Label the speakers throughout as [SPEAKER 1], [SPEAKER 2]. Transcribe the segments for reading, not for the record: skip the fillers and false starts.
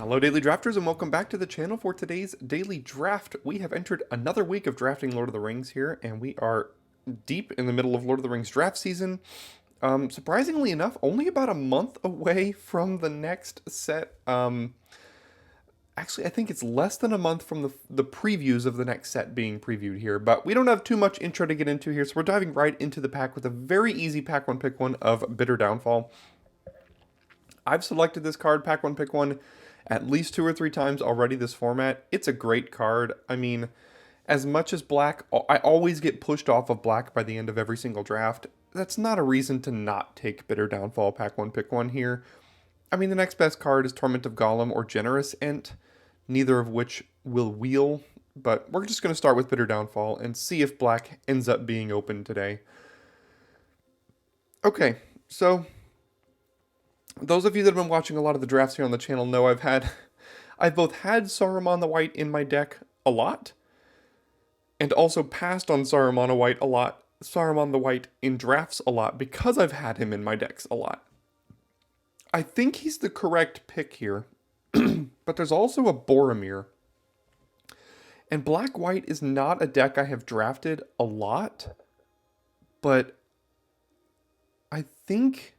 [SPEAKER 1] Hello Daily Drafters and welcome back to the channel for today's Daily Draft. We have entered another week of drafting Lord of the Rings here and we are deep in the middle of Lord of the Rings draft season. Surprisingly enough, only about a month away from the next set. Actually, I think it's less than a month from the previews of the next set being previewed here, but we don't have too much intro to get into here, so we're diving right into the pack with a very easy pack one pick one of Bitter Downfall. I've selected this card, pack one pick one, at least 2 or 3 times already this format. It's a great card. I mean, as much as black, I always get pushed off of black by the end of every single draft. That's not a reason to not take Bitter Downfall, pack one pick one here. I mean, the next best card is Torment of Gollum or Generous Ent, neither of which will wheel, but we're just going to start with Bitter Downfall and see if black ends up being open today. Okay, so those of you that have been watching a lot of the drafts here on the channel know I've both had Saruman the White in my deck a lot, and also passed on Saruman the White in drafts a lot because I've had him in my decks a lot. I think he's the correct pick here, but there's also a Boromir. And Black-White is not a deck I have drafted a lot, but I think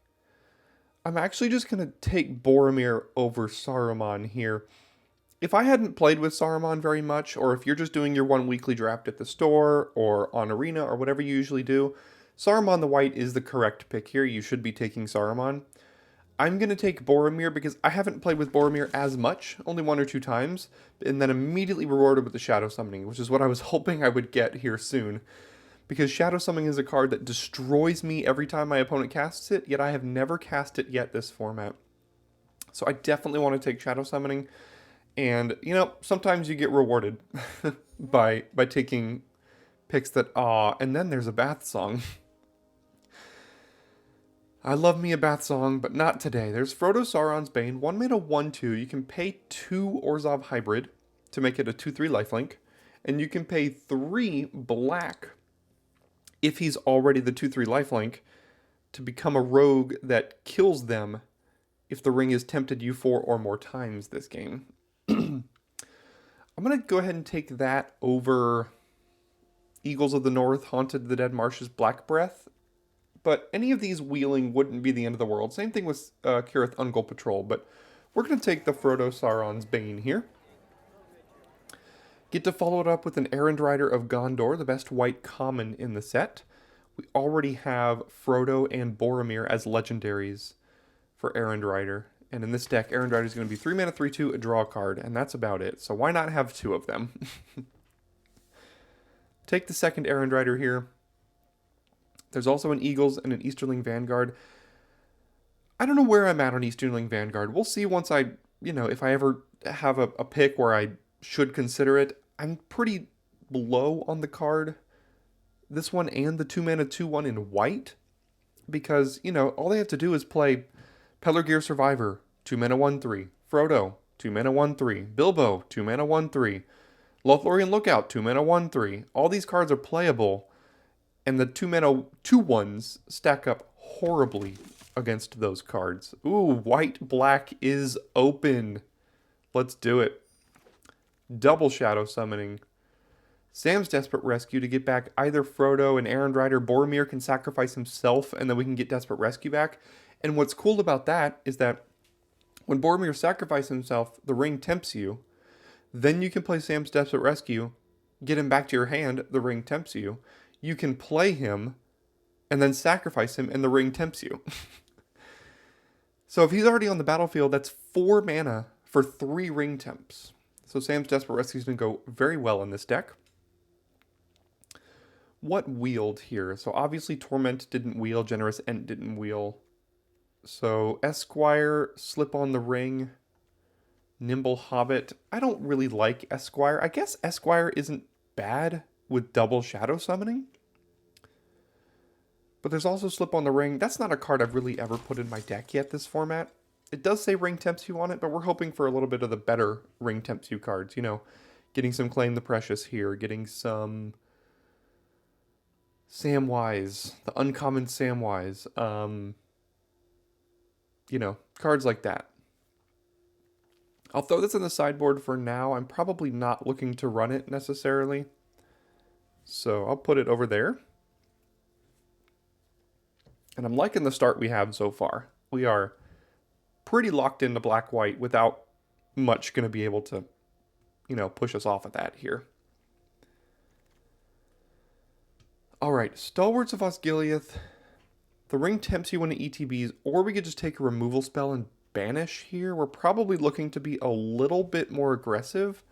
[SPEAKER 1] I'm actually just going to take Boromir over Saruman here. If I hadn't played with Saruman very much, or if you're just doing your one weekly draft at the store or on Arena or whatever you usually do, Saruman the White is the correct pick here. You should be taking Saruman. I'm going to take Boromir because I haven't played with Boromir as much, only 1 or 2 times, and then immediately rewarded with the Shadow Summoning, which is what I was hoping I would get here soon. Because Shadow Summoning is a card that destroys me every time my opponent casts it, yet I have never cast it yet this format. So I definitely want to take Shadow Summoning, and, you know, sometimes you get rewarded by taking picks that, and then there's a Bath Song. I love me a Bath Song, but not today. There's Frodo Sauron's Bane, 1 mana 1/2. You can pay 2 Orzhov Hybrid to make it a 2/3 lifelink, and you can pay 3 black if he's already the 2/3 lifelink to become a rogue that kills them if the ring is tempted you 4 or more times this game. I'm going to go ahead and take that over Eagles of the North, Haunted the Dead Marshes, Black Breath. But any of these wheeling wouldn't be the end of the world. Same thing with Kirith Ungol Patrol. But we're going to take the Frodo Sauron's Bane here. Get to follow it up with an Errand Rider of Gondor, the best white common in the set. We already have Frodo and Boromir as legendaries for Errand Rider. And in this deck, Errand Rider is going to be 3 mana, 3/2, a draw card. And that's about it. So why not have 2 of them? Take the second Errand Rider here. There's also an Eagles and an Easterling Vanguard. I don't know where I'm at on Easterling Vanguard. We'll see once if I ever have a pick where I should consider it. I'm pretty low on the card. This one and the 2 mana 2/1 in white. Because, all they have to do is play Pelargir Survivor, 2 mana 1/3. Frodo, 2 mana 1/3. Bilbo, 2 mana 1/3. Lothlorien Lookout, 2 mana 1/3. All these cards are playable, and the 2 mana 2/1s stack up horribly against those cards. Ooh, white-black is open. Let's do it. Double Shadow Summoning. Sam's Desperate Rescue to get back either Frodo and Errand Rider. Boromir can sacrifice himself, and then we can get Desperate Rescue back. And what's cool about that is that when Boromir sacrifices himself, the ring tempts you. Then you can play Sam's Desperate Rescue, get him back to your hand, the ring tempts you. You can play him, and then sacrifice him, and the ring tempts you. So if he's already on the battlefield, that's 4 mana for 3 ring temps. So Sam's Desperate Rescue is going to go very well in this deck. What wheeled here? So obviously Torment didn't wheel, Generous Ent didn't wheel. So Esquire, Slip on the Ring, Nimble Hobbit. I don't really like Esquire. I guess Esquire isn't bad with double Shadow Summoning. But there's also Slip on the Ring. That's not a card I've really ever put in my deck yet this format. It does say Ring Tempts You on it, but we're hoping for a little bit of the better Ring Tempts You cards. Getting some Claim the Precious here, getting some Samwise, the uncommon Samwise. Cards like that. I'll throw this in the sideboard for now. I'm probably not looking to run it necessarily. So I'll put it over there. And I'm liking the start we have so far. We are pretty locked into black-white without much going to be able to, push us off of that here. All right, Stalwarts of Osgiliath. The ring tempts you into ETBs, or we could just take a removal spell and banish here. We're probably looking to be a little bit more aggressive.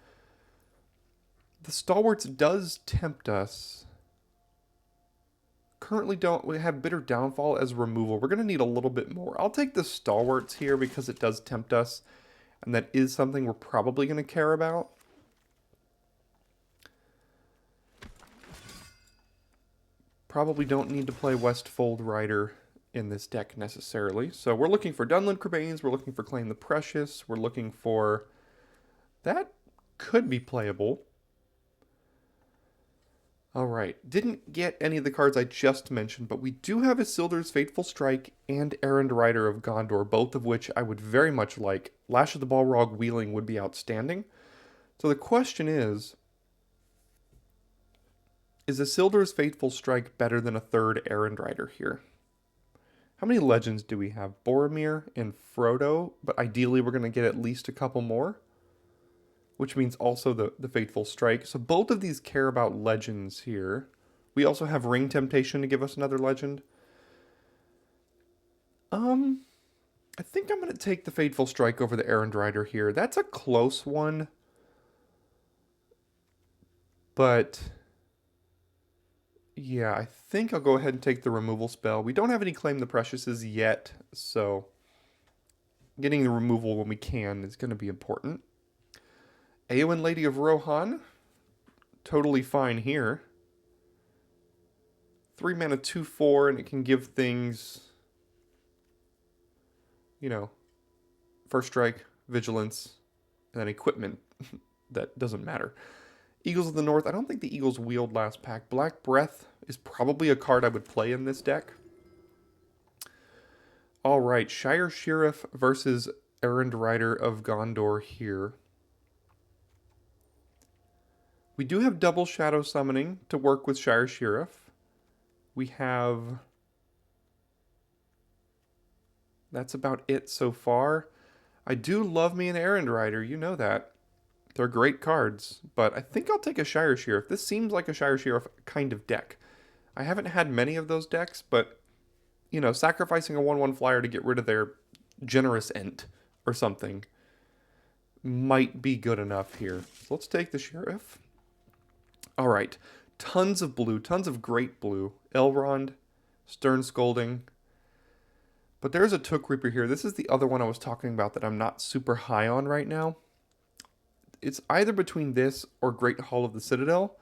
[SPEAKER 1] The Stalwarts does tempt us. Currently we have Bitter Downfall as removal. We're going to need a little bit more. I'll take the Stalwarts here because it does tempt us, and that is something we're probably going to care about. Probably don't need to play Westfold Rider in this deck necessarily. So we're looking for Dunland Crebanes, we're looking for Claim the Precious, we're looking for... That could be playable. Alright, didn't get any of the cards I just mentioned, but we do have Isildur's Fateful Strike and Errand Rider of Gondor, both of which I would very much like. Lash of the Balrog Wheeling would be outstanding. So the question is Isildur's Fateful Strike better than a third Errand Rider here? How many legends do we have? Boromir and Frodo, but ideally we're going to get at least a couple more, which means also the Fateful Strike. So both of these care about legends here. We also have Ring Temptation to give us another legend. I think I'm going to take the Fateful Strike over the Errand Rider here. That's a close one, but... yeah, I think I'll go ahead and take the removal spell. We don't have any Claim the Preciouses yet, so getting the removal when we can is going to be important. Eowyn, Lady of Rohan, totally fine here. 3 mana, 2/4, and it can give things, First Strike, Vigilance, and then equipment that doesn't matter. Eagles of the North, I don't think the Eagles wield last pack. Black Breath is probably a card I would play in this deck. Alright, Shire Sheriff versus Errand Rider of Gondor here. We do have double Shadow Summoning to work with Shire Sheriff. We have... that's about it so far. I do love me an Errand Rider, you know that. They're great cards, but I think I'll take a Shire Sheriff. This seems like a Shire Sheriff kind of deck. I haven't had many of those decks, but, sacrificing a 1/1 flyer to get rid of their generous Ent or something might be good enough here. So let's take the Sheriff. All right, tons of blue, tons of great blue. Elrond, Stern Scolding. But there's a Took Reaper here. This is the other one I was talking about that I'm not super high on right now. It's either between this or Great Hall of the Citadel.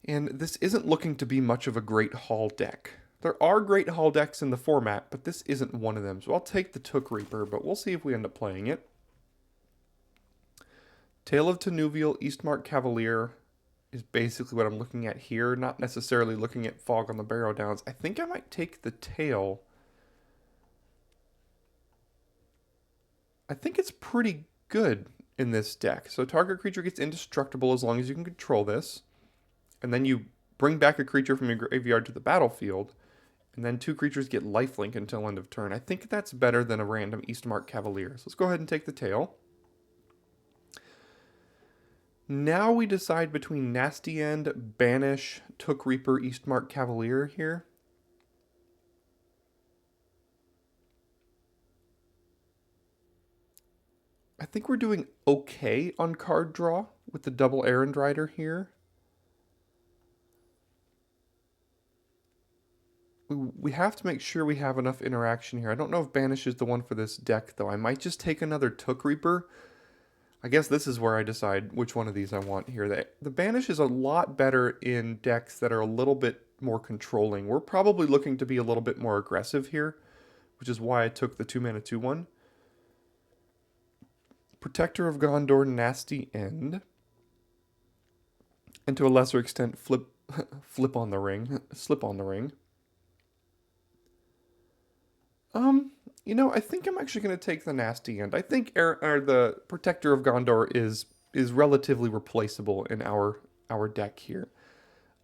[SPEAKER 1] And this isn't looking to be much of a Great Hall deck. There are Great Hall decks in the format, but this isn't one of them. So I'll take the Took Reaper, but we'll see if we end up playing it. Tale of Tenuvial, Eastmark Cavalier is basically what I'm looking at here. Not necessarily looking at Fog on the Barrow Downs. I think I might take the Tail. I think it's pretty good in this deck. So target creature gets indestructible as long as you can control this. And then you bring back a creature from your graveyard to the battlefield. And then 2 creatures get lifelink until end of turn. I think that's better than a random Eastmark Cavalier. So let's go ahead and take the Tail. Now we decide between Nasty End, Banish, Took Reaper, Eastmark Cavalier here. I think we're doing okay on card draw with the double Errand Rider here. We have to make sure we have enough interaction here. I don't know if Banish is the one for this deck, though. I might just take another Took Reaper. I guess this is where I decide which one of these I want here. The Banish is a lot better in decks that are a little bit more controlling. We're probably looking to be a little bit more aggressive here, which is why I took the 2 mana 2/1. Protector of Gondor, Nasty End. And to a lesser extent, Slip on the Ring. You know, I think I'm actually going to take the Nasty End. I think the Protector of Gondor is relatively replaceable in our deck here.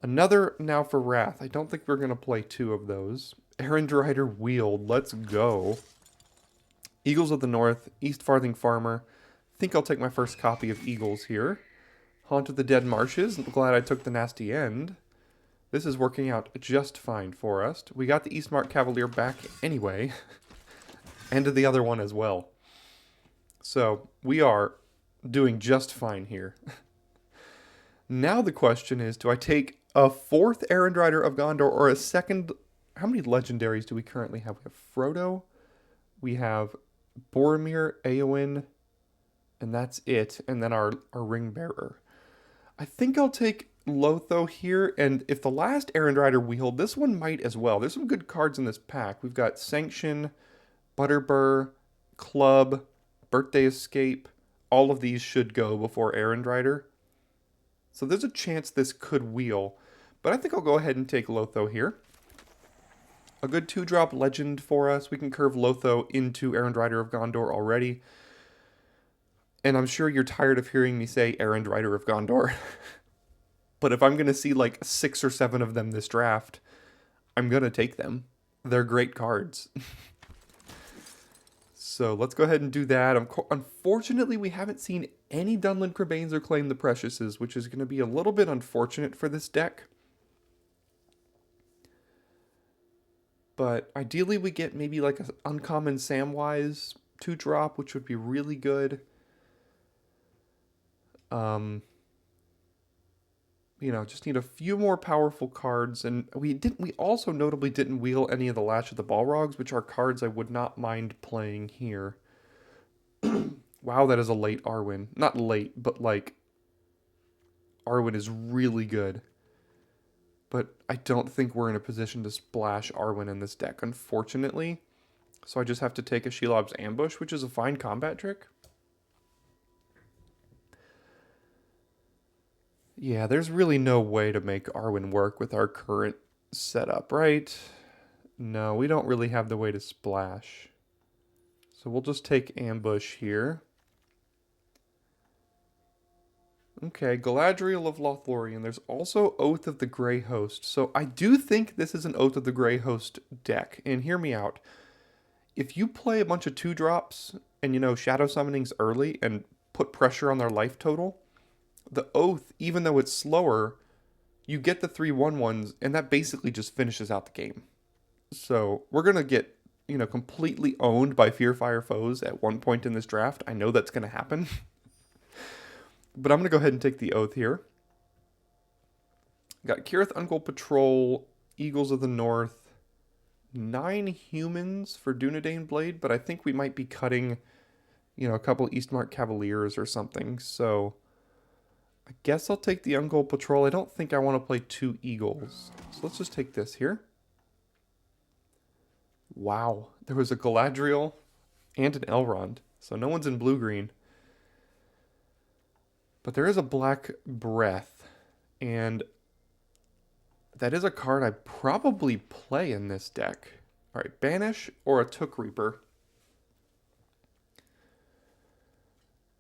[SPEAKER 1] Another now for Wrath. I don't think we're going to play two of those. Errand Rider Wield. Let's go. Eagles of the North. East Farthing Farmer. I think I'll take my first copy of Eagles here. Haunt of the Dead Marshes. I'm glad I took the Nasty End. This is working out just fine for us. We got the Eastmark Cavalier back anyway. And the other one as well. So we are doing just fine here. Now the question is, do I take a fourth Errand Rider of Gondor or a second? How many legendaries do we currently have? We have Frodo, we have Boromir, Eowyn, and that's it. And then our Ring Bearer. I think I'll take Lotho here, and if the last Errand Rider wheeled, this one might as well. There's some good cards in this pack. We've got Sanction, Butterbur, Club, Birthday Escape. All of these should go before Errand Rider. So there's a chance this could wheel. But I think I'll go ahead and take Lotho here. A good 2-drop legend for us. We can curve Lotho into Errand Rider of Gondor already. And I'm sure you're tired of hearing me say Errand Rider of Gondor. But if I'm going to see like 6 or 7 of them this draft, I'm going to take them. They're great cards. So let's go ahead and do that. Unfortunately, we haven't seen any Dunlin Crebanes or Claim the Preciouses, which is going to be a little bit unfortunate for this deck. But ideally, we get maybe like an uncommon Samwise 2-drop, which would be really good. You know, just need a few more powerful cards, and we also notably didn't wheel any of the Lash of the Balrogs, which are cards I would not mind playing here. Wow, that is a late Arwen. Not late, but like Arwen is really good. But I don't think we're in a position to splash Arwen in this deck, unfortunately. So I just have to take a Shelob's Ambush, which is a fine combat trick. Yeah, there's really no way to make Arwen work with our current setup, right? No, we don't really have the way to splash. So we'll just take Ambush here. Okay, Galadriel of Lothlorien. There's also Oath of the Grey Host. So I do think this is an Oath of the Grey Host deck. And hear me out. If you play a bunch of 2-drops and, you know, Shadow Summonings early and put pressure on their life total, the Oath, even though it's slower, you get the 3/1/1s, and that basically just finishes out the game. So we're going to get, you know, completely owned by Fearfire foes at one point in this draft. I know that's going to happen. But I'm going to go ahead and take the Oath here. Got Kirith Ungol Patrol, Eagles of the North, 9 humans for Dunedain Blade, but I think we might be cutting, you know, a couple Eastmark Cavaliers or something, so I guess I'll take the Ungol Patrol. I don't think I want to play 2 Eagles. So let's just take this here. Wow. There was a Galadriel and an Elrond. So no one's in blue-green. But there is a Black Breath. And that is a card I probably play in this deck. Alright, Banish or a Took Reaper.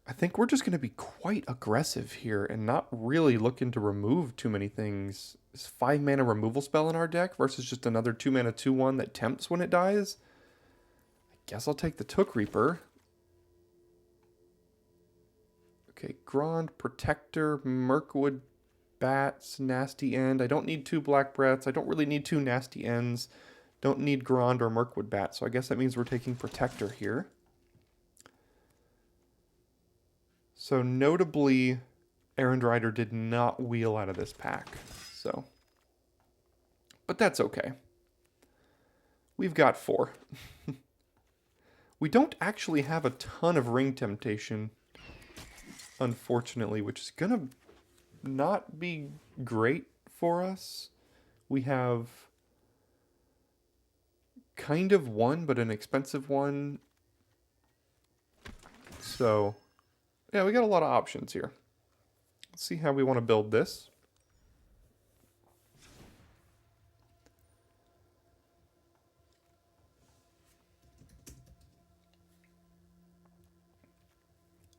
[SPEAKER 1] I think we're just going to be quite aggressive here and not really looking to remove too many things. This 5-mana removal spell in our deck versus just another 2-mana 2/1 that tempts when it dies. I guess I'll take the Took Reaper. Okay, Grond, Protector, Mirkwood, Bats, Nasty End. I don't need 2 Black Breaths. I don't really need 2 Nasty Ends. Don't need Grond or Mirkwood Bat, so I guess that means we're taking Protector here. So notably, Errand Rider did not wheel out of this pack. So, but that's okay. We've got 4. We don't actually have a ton of Ring Temptation, unfortunately, which is gonna not be great for us. We have kind of one, but an expensive one. So yeah, we got a lot of options here. Let's see how we want to build this.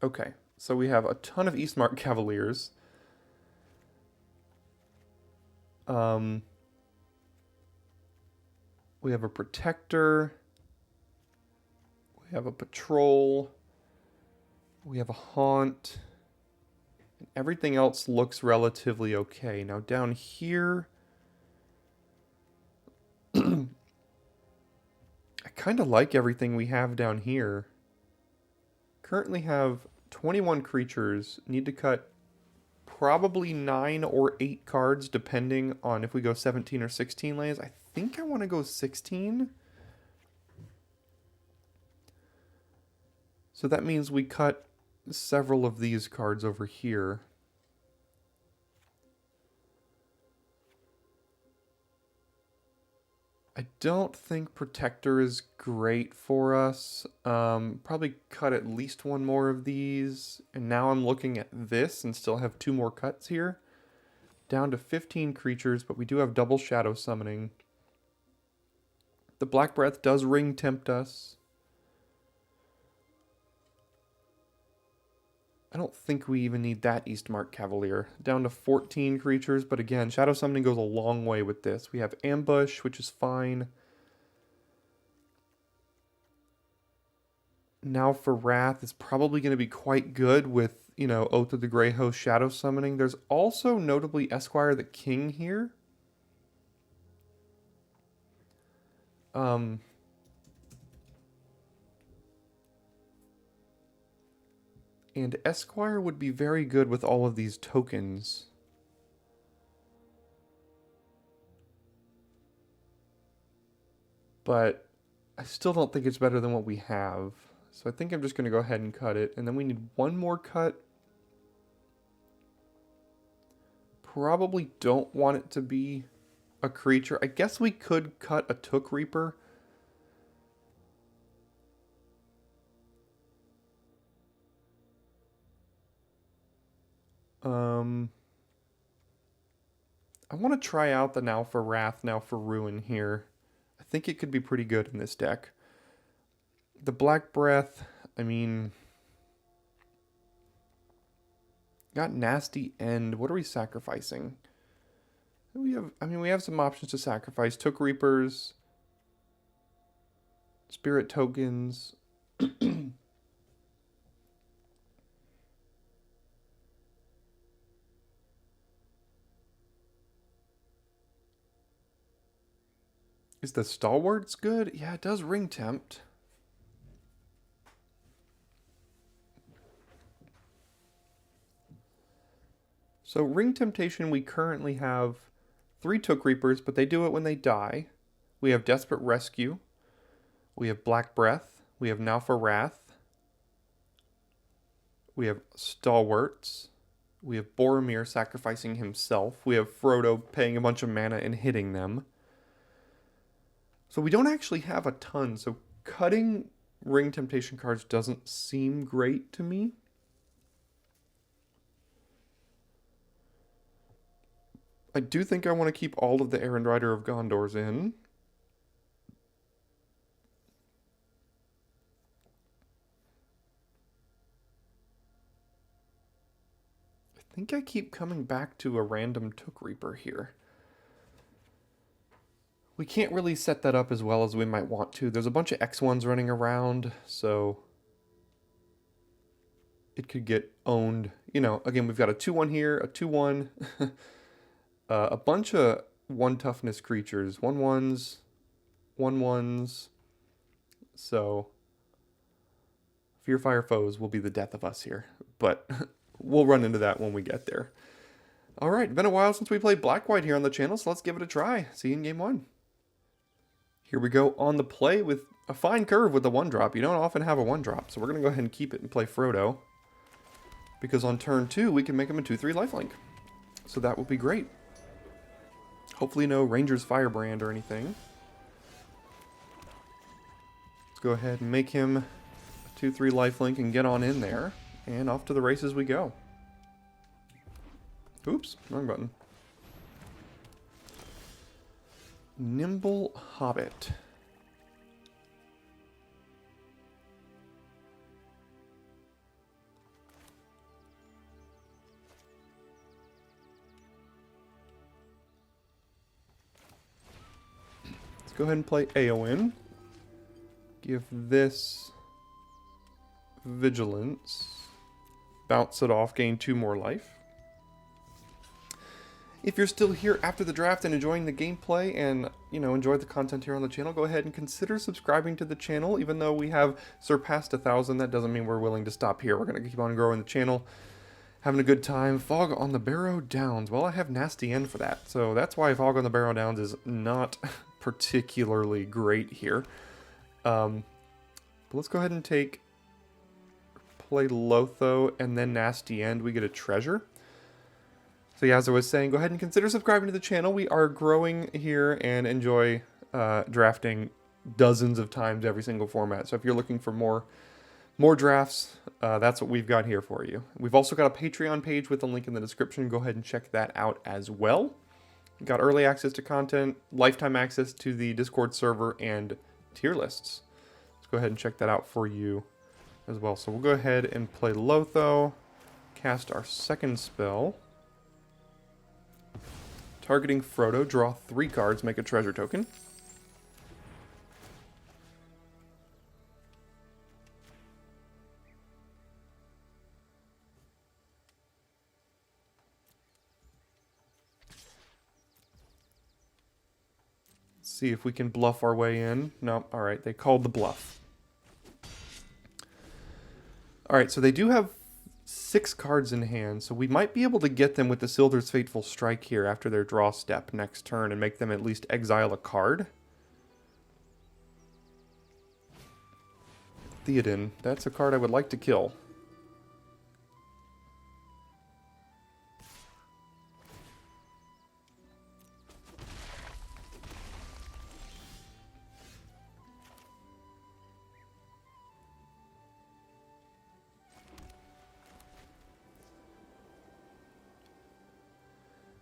[SPEAKER 1] Okay, so we have a ton of Eastmark Cavaliers. We have a Protector. We have a Patrol. We have a Haunt. And everything else looks relatively okay. Now down here, I kind of like everything we have down here. Currently have 21 creatures. Need to cut probably 9 or 8 cards depending on if we go 17 or 16 lands. I think I want to go 16. So that means we cut several of these cards over here. I don't think Protector is great for us. Probably cut at least one more of these. And now I'm looking at this and still have 2 more cuts here. Down to 15 creatures, but we do have double Shadow Summoning. The Black Breath does ring tempt us. I don't think we even need that Eastmark Cavalier. Down to 14 creatures, but again, Shadow Summoning goes a long way with this. We have Ambush, which is fine. Now for Wrath is probably going to be quite good with, you know, Oath of the Grey Host Shadow Summoning. There's also notably Esquire the King here. And Esquire would be very good with all of these tokens. But I still don't think it's better than what we have. So I think I'm just going to go ahead and cut it. And then we need one more cut. Probably don't want it to be a creature. I guess we could cut a Took Reaper. I want to try out the Now for Wrath, Now for Ruin here. I think it could be pretty good in this deck. The Black Breath, I mean, got Nasty End. What are we sacrificing? We have some options to sacrifice. Took Reapers, Spirit Tokens. Is the Stalwarts good? Yeah, it does ring tempt. So ring temptation, we currently have 3 Took Reapers, but they do it when they die. We have Desperate Rescue. We have Black Breath. We have Now for Wrath. We have Stalwarts. We have Boromir sacrificing himself. We have Frodo paying a bunch of mana and hitting them. So we don't actually have a ton. So cutting ring temptation cards doesn't seem great to me. I do think I want to keep all of the Errand Rider of Gondors in. I think I keep coming back to a random Took Reaper here. We can't really set that up as well as we might want to. There's a bunch of X1s running around, so it could get owned. You know, again, we've got a 2-1 here, a 2-1, a bunch of 1 toughness creatures, 1-1s, 1-1s. So Fearfire Foes will be the death of us here, but we'll run into that when we get there. All right, been a while since we played Black-White here on the channel, so let's give it a try. See you in game 1. Here we go on the play with a fine curve with the 1-drop. You don't often have a 1-drop, so we're going to go ahead and keep it and play Frodo. Because on turn 2, we can make him a 2-3 lifelink. So that would be great. Hopefully no Ranger's Firebrand or anything. Let's go ahead and make him a 2-3 lifelink and get on in there. And off to the races we go. Oops, wrong button. Nimble Hobbit. Let's go ahead and play Aowen. Give this Vigilance. Bounce it off, gain 2 more life. If you're still here after the draft and enjoying the gameplay and, enjoy the content here on the channel, go ahead and consider subscribing to the channel. Even though we have surpassed 1,000, that doesn't mean we're willing to stop here. We're going to keep on growing the channel, having a good time. Fog on the Barrow Downs. Well, I have Nasty End for that, so that's why Fog on the Barrow Downs is not particularly great here. But let's go ahead and play Lotho and then Nasty End. We get a treasure. So yeah, as I was saying, go ahead and consider subscribing to the channel. We are growing here and enjoy drafting dozens of times every single format. So if you're looking for more drafts, that's what we've got here for you. We've also got a Patreon page with a link in the description. Go ahead and check that out as well. We've got early access to content, lifetime access to the Discord server, and tier lists. Let's go ahead and check that out for you as well. So we'll go ahead and play Lotho, cast our second spell. Targeting Frodo, draw 3 cards, make a treasure token. Let's see if we can bluff our way in. No, alright, they called the bluff. Alright, so they do have 6 cards in hand, so we might be able to get them with the Sildur's Fateful Strike here after their draw step next turn and make them at least exile a card. Theoden, that's a card I would like to kill.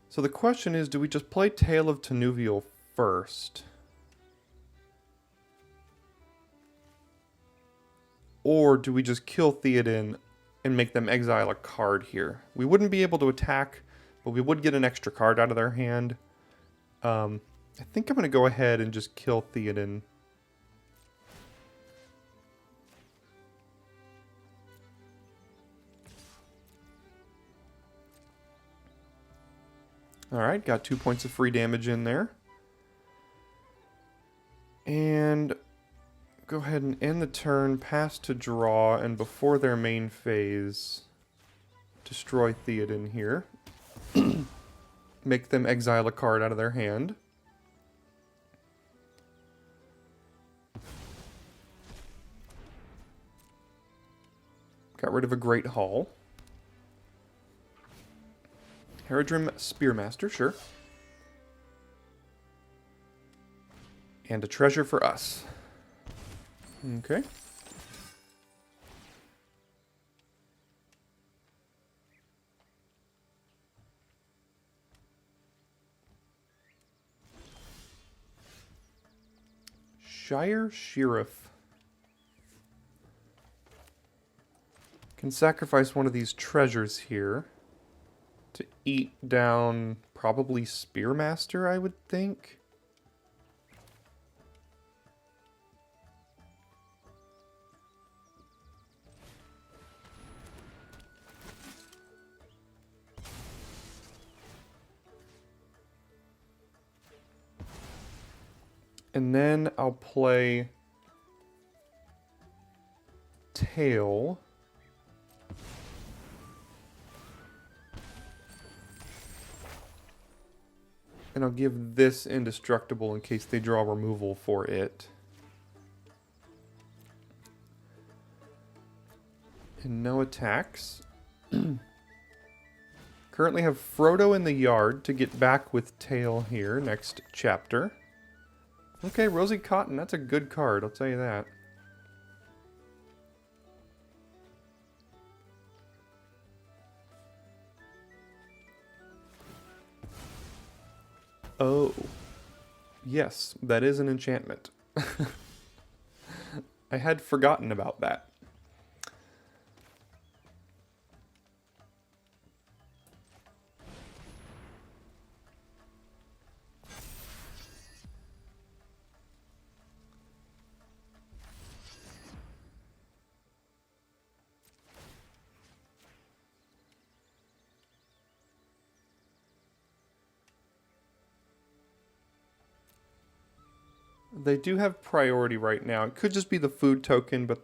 [SPEAKER 1] So the question is, do we just play Tale of Tenuvial first? Or do we just kill Theoden and make them exile a card here? We wouldn't be able to attack, but we would get an extra card out of their hand. I think I'm going to go ahead and just kill Theoden. Alright, got 2 points of free damage in there. And go ahead and end the turn, pass to draw, and before their main phase, destroy Theoden here. Make them exile a card out of their hand. Got rid of a Great Hall. Haradrim Spearmaster, sure. And a treasure for us. Okay. Shire Sheriff. Can sacrifice one of these treasures here to eat down probably Spearmaster, I would think. And then I'll play Tail. And I'll give this indestructible in case they draw removal for it. And no attacks. Currently have Frodo in the yard to get back with Tail here next chapter. Okay, Rosy Cotton, that's a good card, I'll tell you that. Oh, yes, that is an enchantment. I had forgotten about that. They do have priority right now. It could just be the food token, but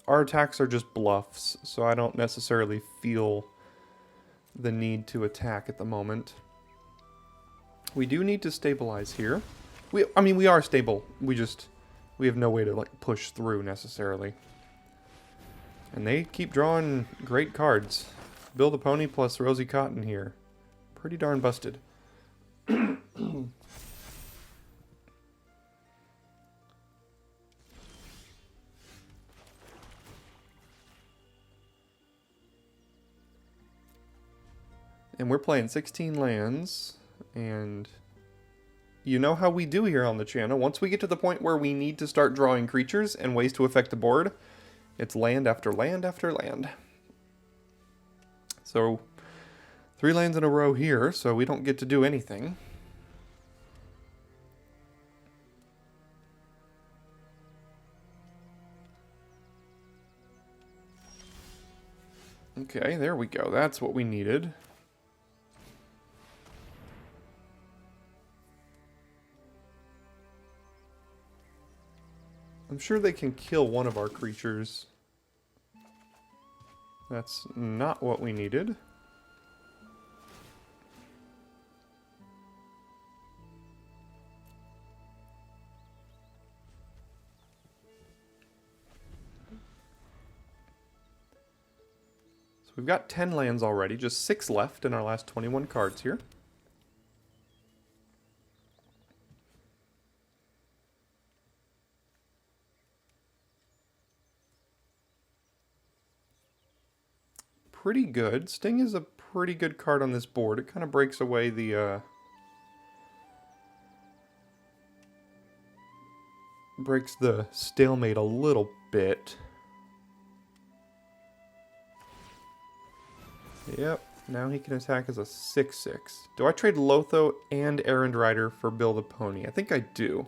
[SPEAKER 1] our attacks are just bluffs, so I don't necessarily feel the need to attack at the moment. We do need to stabilize here. I mean, we are stable. We have no way to, like, push through necessarily. And they keep drawing great cards. Build a Pony plus Rosie Cotton here. Pretty darn busted. And we're playing 16 lands, and you know how we do here on the channel. Once we get to the point where we need to start drawing creatures and ways to affect the board, it's land after land after land. So, 3 lands in a row here, so we don't get to do anything. Okay, there we go. That's what we needed. I'm sure they can kill one of our creatures. That's not what we needed. So we've got 10 lands already, just 6 left in our last 21 cards here. Pretty good. Sting is a pretty good card on this board. It kind of breaks away the breaks the stalemate a little bit. Yep, now he can attack as a 6/6. Do I trade Lotho and Errand Rider for Build a Pony? I think I do,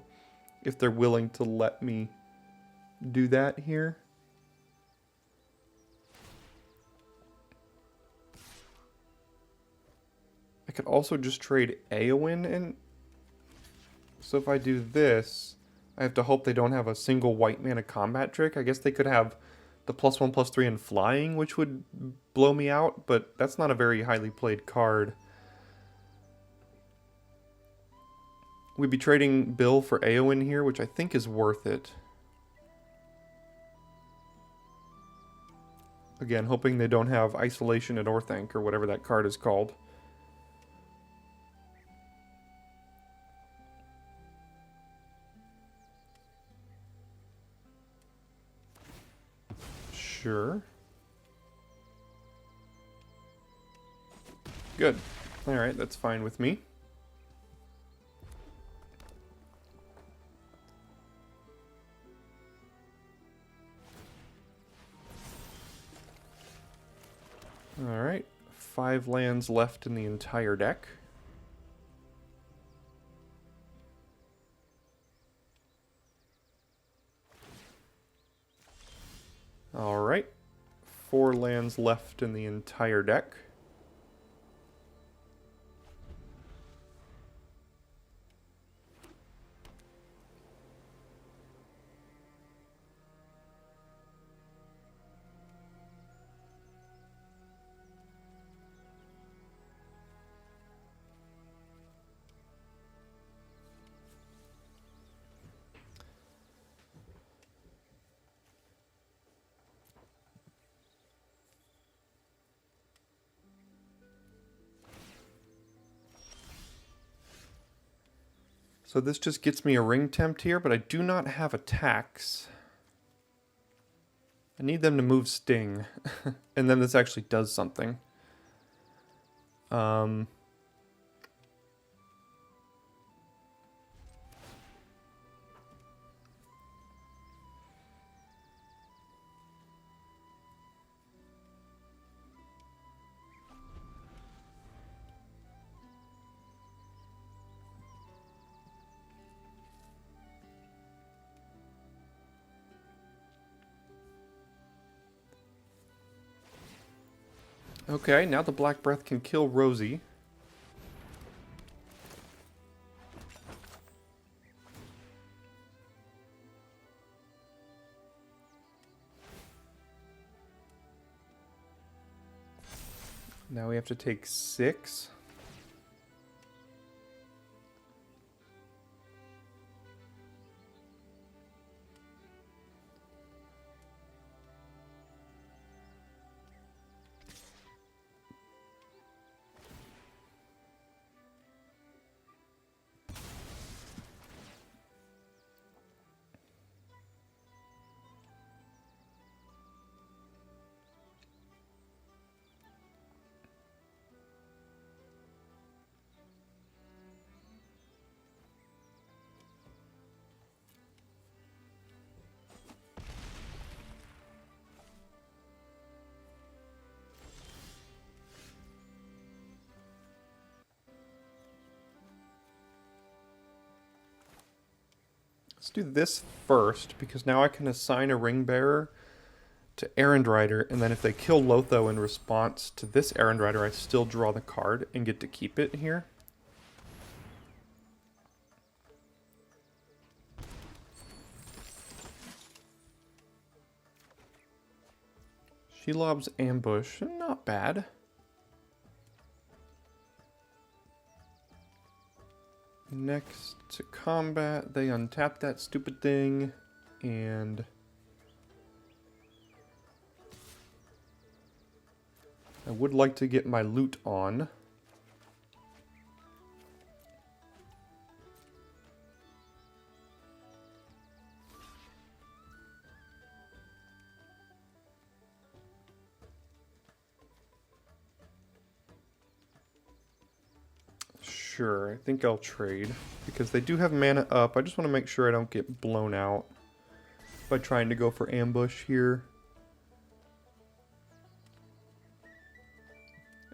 [SPEAKER 1] if they're willing to let me do that here. I could also just trade Eowyn, and so if I do this, I have to hope they don't have a single white mana combat trick. I guess they could have the +1/+3 in flying, which would blow me out, but that's not a very highly played card. We'd be trading Bill for Eowyn here, which I think is worth it. Again, hoping they don't have Isolation at Orthanc, or whatever that card is called. Sure. Good. Alright, that's fine with me. Alright, 5 lands left in the entire deck. Alright, 4 lands left in the entire deck. So this just gets me a ring tempt here, but I do not have attacks. I need them to move Sting, and then this actually does something. Okay, now the Black Breath can kill Rosie. Now we have to take 6. Let's do this first, because now I can assign a ring bearer to Errand Rider, and then if they kill Lotho in response to this Errand Rider, I still draw the card and get to keep it here. Shelob's Ambush, not bad. Next to combat, they untap that stupid thing, and I would like to get my loot on. Sure, I think I'll trade, because they do have mana up. I just want to make sure I don't get blown out by trying to go for ambush here.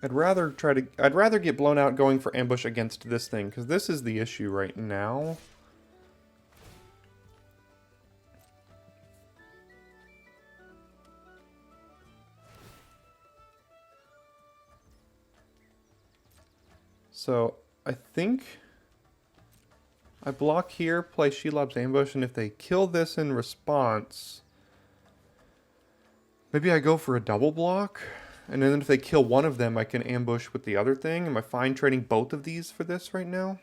[SPEAKER 1] I'd rather get blown out going for ambush against this thing, because this is the issue right now. So I think I block here, play Shelob's Ambush, and if they kill this in response, maybe I go for a double block, and then if they kill one of them, I can ambush with the other thing. Am I fine trading both of these for this right now?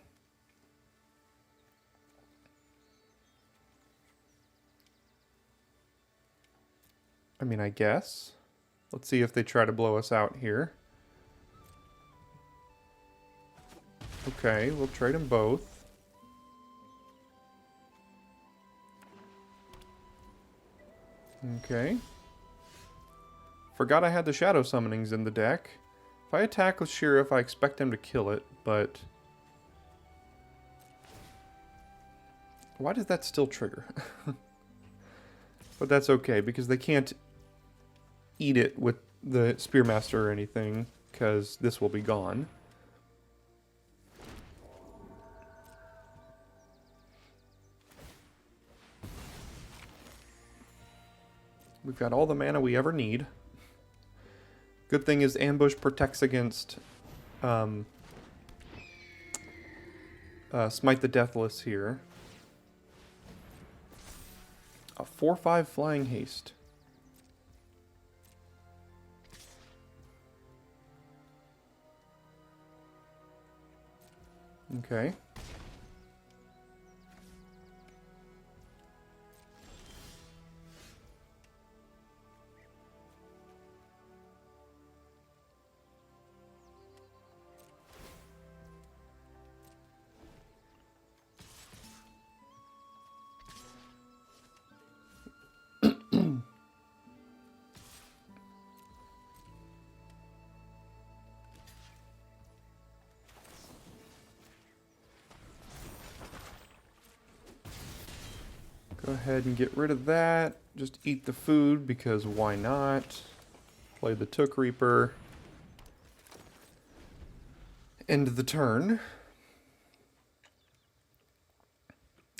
[SPEAKER 1] I mean, I guess. Let's see if they try to blow us out here. Okay, we'll trade them both. Okay. Forgot I had the Shadow Summonings in the deck. If I attack with Sheriff, I expect them to kill it, but... why does that still trigger? But that's okay, because they can't eat it with the Spearmaster or anything, because this will be gone. We've got all the mana we ever need. Good thing is Ambush protects against Smite the Deathless here. A 4/5 Flying Haste. Okay. Go ahead and get rid of that. Just eat the food, because why not? Play the Took Reaper. End the turn.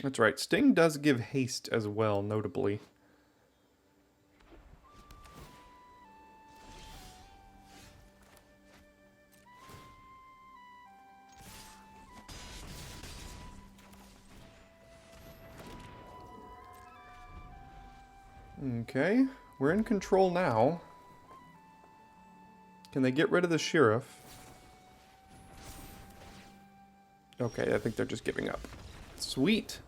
[SPEAKER 1] That's right, Sting does give haste as well, notably. Okay, we're in control now. Can they get rid of the Sheriff? Okay, I think they're just giving up. Sweet.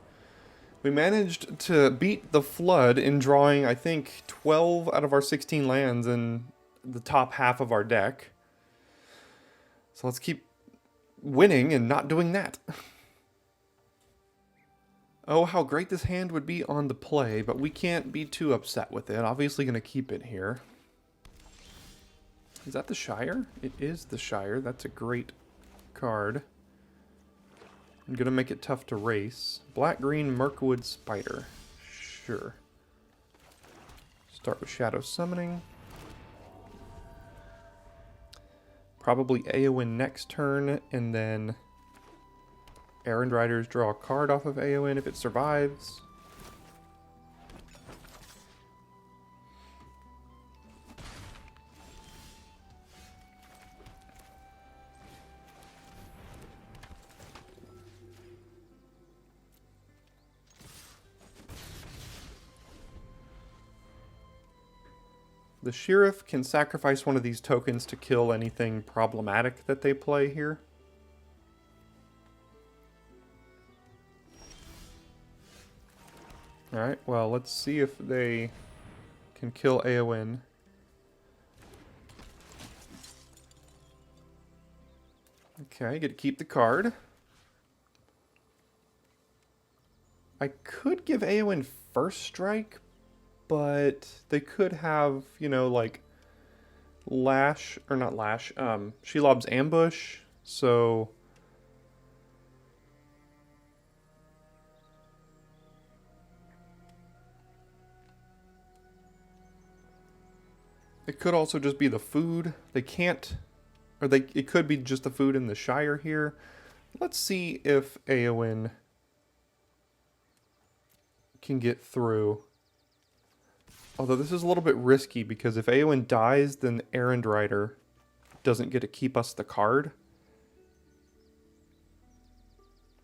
[SPEAKER 1] We managed to beat the Flood in drawing, I think, 12 out of our 16 lands in the top half of our deck. So let's keep winning and not doing that. Oh, how great this hand would be on the play, but we can't be too upset with it. Obviously going to keep it here. Is that the Shire? It is the Shire. That's a great card. I'm going to make it tough to race. Black-green Mirkwood Spider. Sure. Start with Shadow Summoning. Probably Aowen next turn, and then Errand Riders draw a card off of Aowen if it survives. The Sheriff can sacrifice one of these tokens to kill anything problematic that they play here. Alright, well, let's see if they can kill Aowen. Okay, get to keep the card. I could give Aowen first strike, but they could have, you know, like, Lash, or not Lash, Shelob's Ambush, so... It could also just be the food. They can't, or it could be just the food in the Shire here. Let's see if Aowen can get through. Although this is a little bit risky because if Aowen dies, then Errand Rider doesn't get to keep us the card.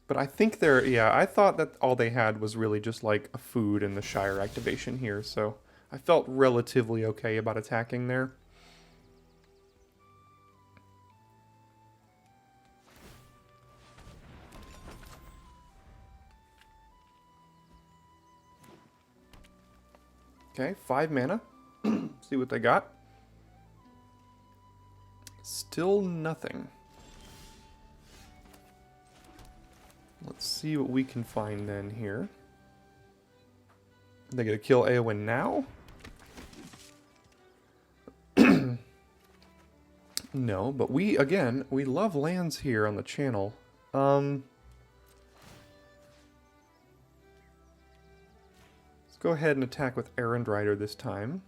[SPEAKER 1] But I think they're, yeah, I thought that all they had was really just like a food in the Shire activation here, so I felt relatively okay about attacking there. Okay, 5 mana. See what they got. Still nothing. Let's see what we can find then here. They gonna kill Aowen now? No, but we, again, we love lands here on the channel. Let's go ahead and attack with Errand Rider this time.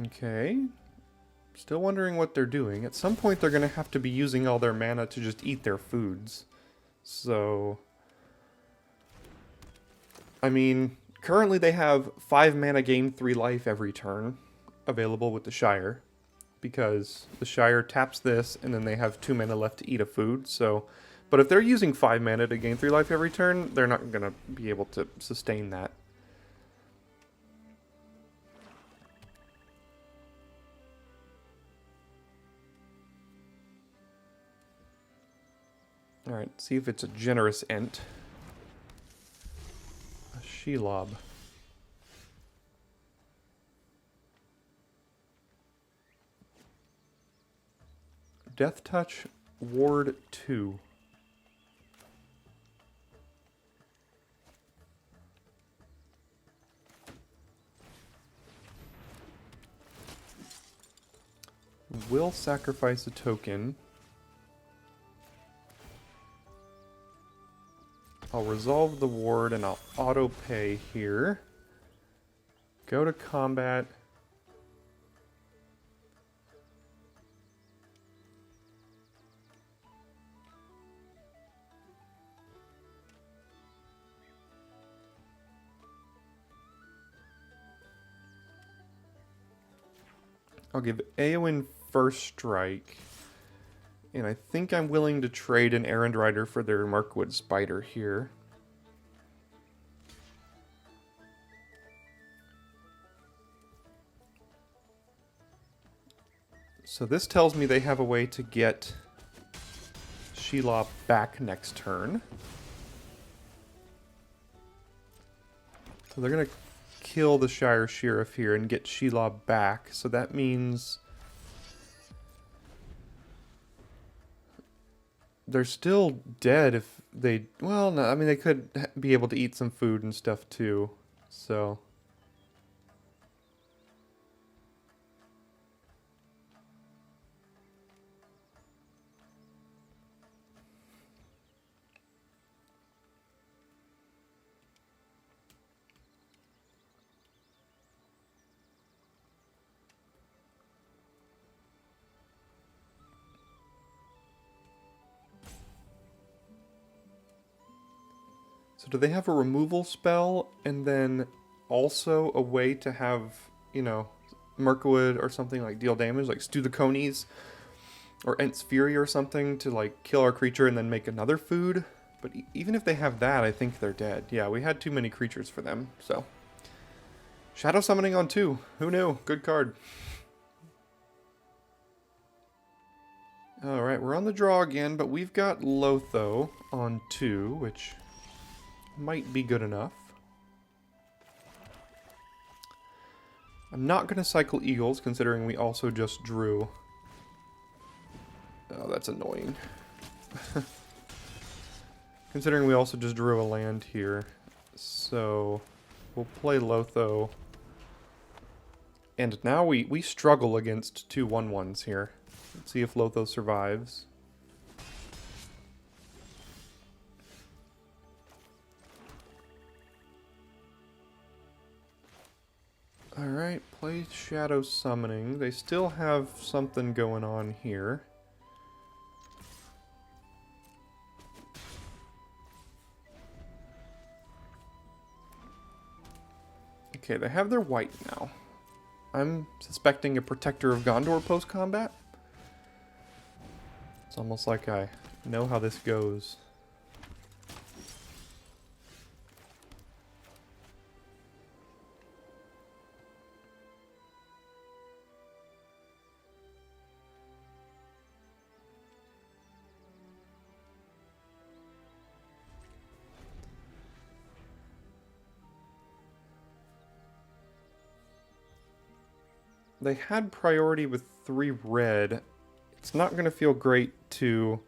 [SPEAKER 1] Okay. Still wondering what they're doing. At some point they're going to have to be using all their mana to just eat their foods. So... I mean, currently they have 5 mana gain 3 life every turn available with the Shire. Because the Shire taps this and then they have 2 mana left to eat a food, so... But if they're using 5 mana to gain 3 life every turn, they're not going to be able to sustain that. Alright, see if it's a generous ent. A Shelob. Death Touch, Ward 2. Will sacrifice a token. I'll resolve the ward and I'll auto pay here. Go to combat. I'll give Aowen first strike. And I think I'm willing to trade an Errand Rider for their Markwood Spider here. So this tells me they have a way to get Shelob back next turn. So they're going to kill the Shire Sheriff here and get Shelob back. So that means they're still dead if they... Well, no, I mean, they could be able to eat some food and stuff too. So... So do they have a removal spell and then also a way to have, you know, Mirkwood or something like deal damage, like Stew the Conies or Ent's Fury or something to like kill our creature and then make another food? But even if they have that, I think they're dead. Yeah, we had too many creatures for them, so. Shadow Summoning on 2. Who knew? Good card. Alright, we're on the draw again, but we've got Lotho on 2, which might be good enough. I'm not going to cycle Eagles, considering we also just drew. Oh, that's annoying. Considering we also just drew a land here. So, we'll play Lotho. And now we struggle against 2 1/1s here. Let's see if Lotho survives. Alright, play Shadow Summoning. They still have something going on here. Okay, they have their white now. I'm suspecting a Protector of Gondor post-combat. It's almost like I know how this goes. They had priority with 3 red. It's not going to feel great to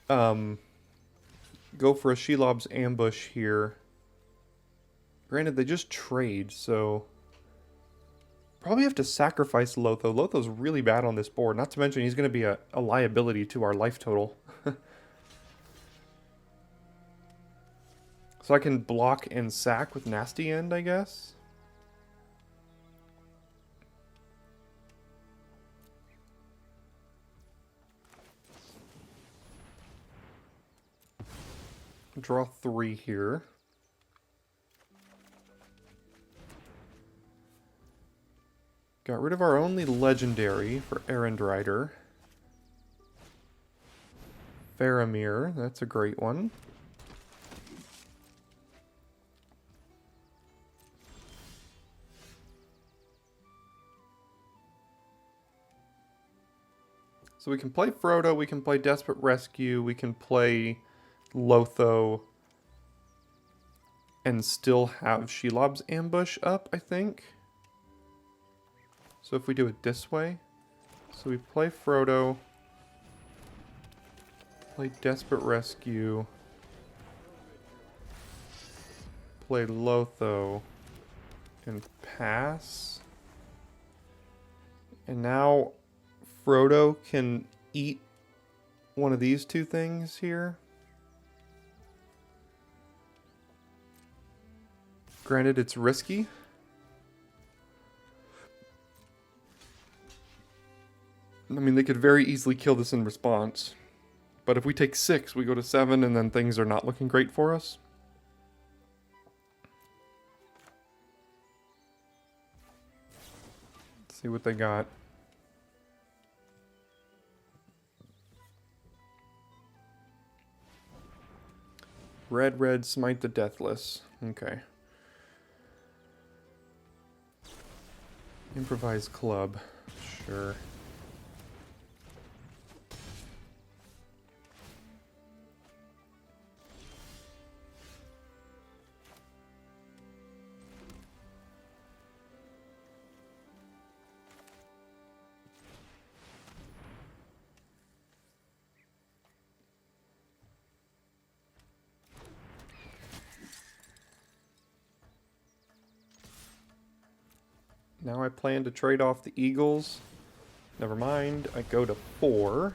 [SPEAKER 1] go for a Shelob's Ambush here. Granted, they just trade, so probably have to sacrifice Lotho. Lotho's really bad on this board, not to mention he's going to be a liability to our life total. So I can block and sack with Nasty End, I guess? Draw 3 here. Got rid of our only legendary for Errand Rider. Faramir, that's a great one. So we can play Frodo, we can play Desperate Rescue, we can play Lotho, and still have Shelob's Ambush up, I think. So if we do it this way, so we play Frodo, play Desperate Rescue, play Lotho, and pass. And now Frodo can eat one of these 2 things here. Granted, it's risky. I mean, they could very easily kill this in response. But if we take 6, we go to 7, and then things are not looking great for us. Let's see what they got. Red, smite the deathless. Okay. Improvised club. Sure. Now I plan to trade off the Eagles. Never mind, I go to 4.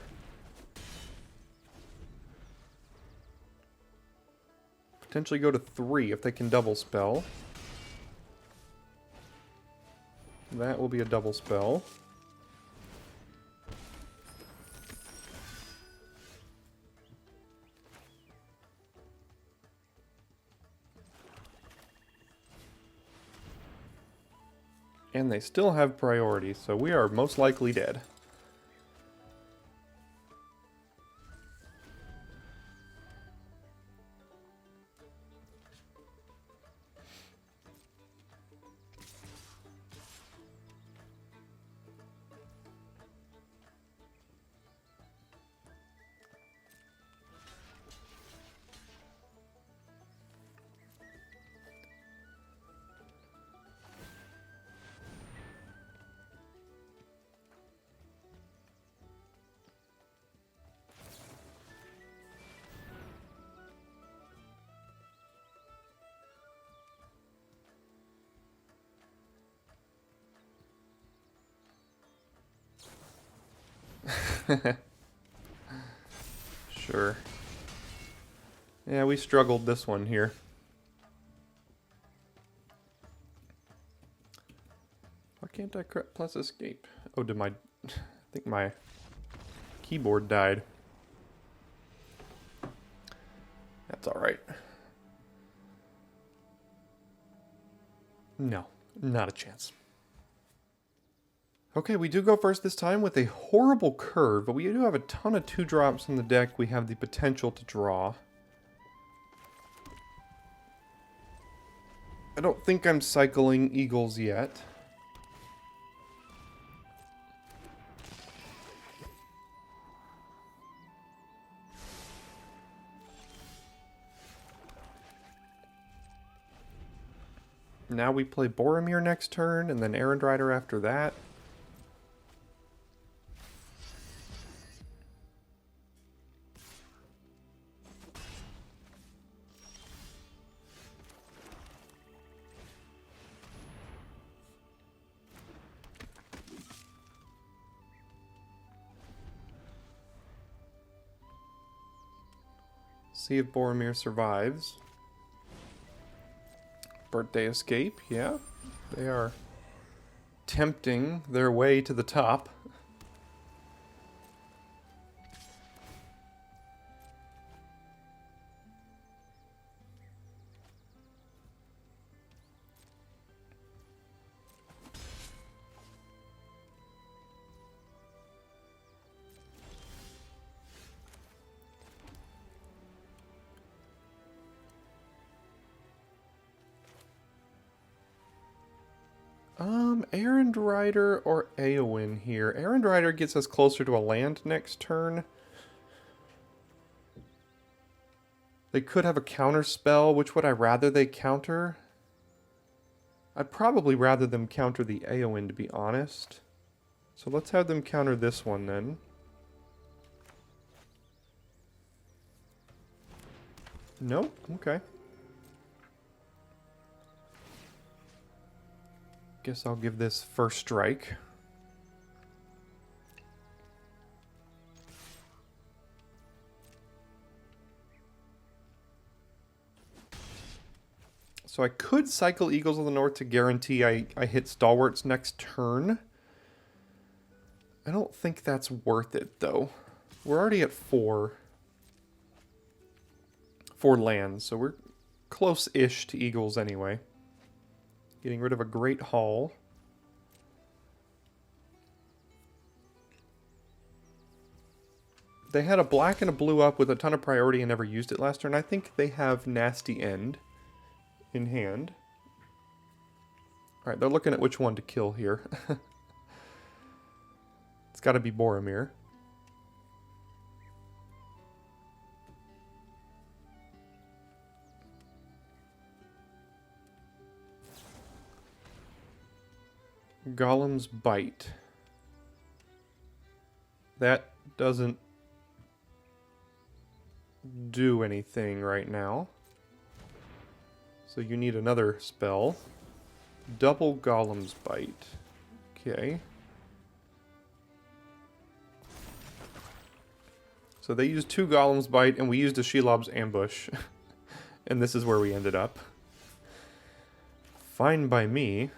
[SPEAKER 1] Potentially go to 3 if they can double spell. That will be a double spell. And they still have priority, so we are most likely dead. Sure. Yeah, we struggled this one here. Why can't I plus escape? Oh, did my... I think my keyboard died. That's alright. No, not a chance. Okay, we do go first this time with a horrible curve, but we do have a ton of 2-drops in the deck we have the potential to draw. I don't think I'm cycling Eagles yet. Now we play Boromir next turn, and then Errand Rider after that. See if Boromir survives. Birthday Escape, yeah. They are tempting their way to the top. Errand Rider or Eowyn here. Errand Rider gets us closer to a land next turn. They could have a counter spell. Which would I rather they counter? I'd probably rather them counter the Eowyn, to be honest. So let's have them counter this one then. Nope, okay. Guess I'll give this first strike. So I could cycle Eagles of the North to guarantee I hit Stalwarts next turn. I don't think that's worth it, though. We're already at 4 lands, so we're close-ish to Eagles anyway. Getting rid of a Great Hall. They had a black and a blue up with a ton of priority and never used it last turn. I think they have Nasty End in hand. Alright, they're looking at which one to kill here. It's got to be Boromir. Golem's Bite. That doesn't do anything right now. So you need another spell. Double Golem's Bite. Okay. So they used 2 Golem's Bite, and we used a Shelob's Ambush. And this is where we ended up. Fine by me.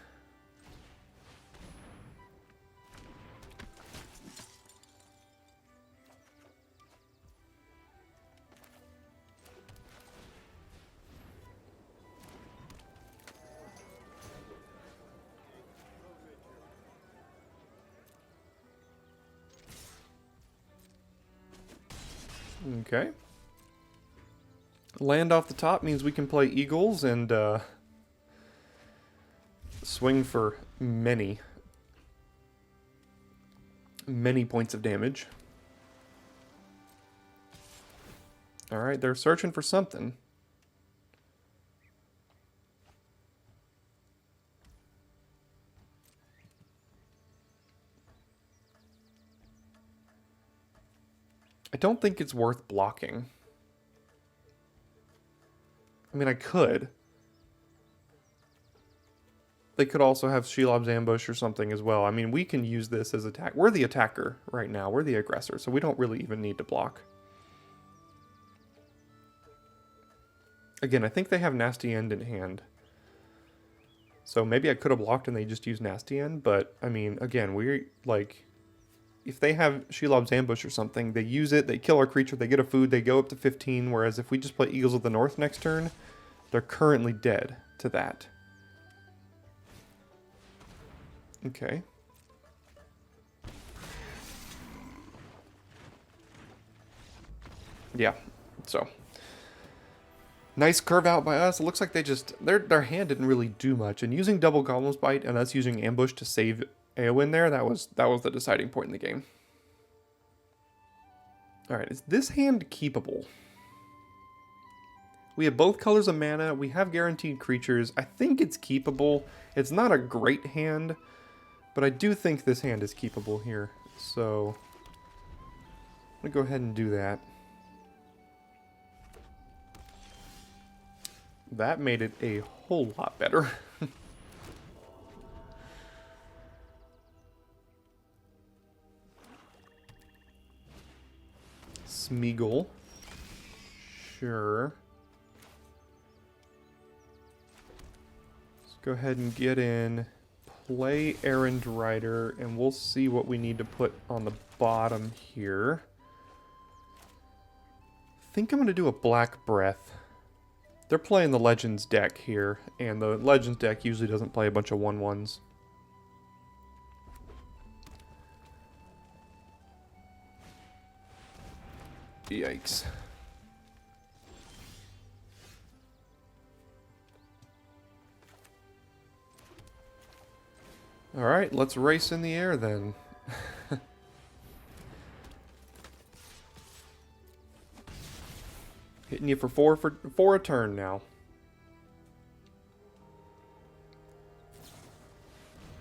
[SPEAKER 1] Okay. Land off the top means we can play Eagles and swing for many points of damage. Alright, they're searching for something. I don't think it's worth blocking. I mean, I could. They could also have Shelob's Ambush or something as well. I mean, we can use this as attack. We're the attacker right now. We're the aggressor, so we don't really even need to block. Again, I think they have Nasty End in hand. So maybe I could have blocked and they just used Nasty End, but, I mean, again, we're, like... If they have Shelob's Ambush or something, they use it, they kill our creature, they get a food, they go up to 15, whereas if we just play Eagles of the North next turn, they're currently dead to that. Okay. Yeah, so. Nice curve out by us. It looks like they just... Their hand didn't really do much, and using double Golem's Bite and us using Ambush to save Eowyn there, that was the deciding point in the game. Alright, is this hand keepable? We have both colors of mana, we have guaranteed creatures. I think it's keepable. It's not a great hand, but I do think this hand is keepable here. So, I'm going to go ahead and do that. That made it a whole lot better. Smeagol. Sure. Let's go ahead and get in, play Errand Rider, and we'll see what we need to put on the bottom here. I think I'm going to do a Black Breath. They're playing the Legends deck here, and the Legends deck usually doesn't play a bunch of 1/1s. Yikes. Alright, let's race in the air then. Hitting you for four a turn now.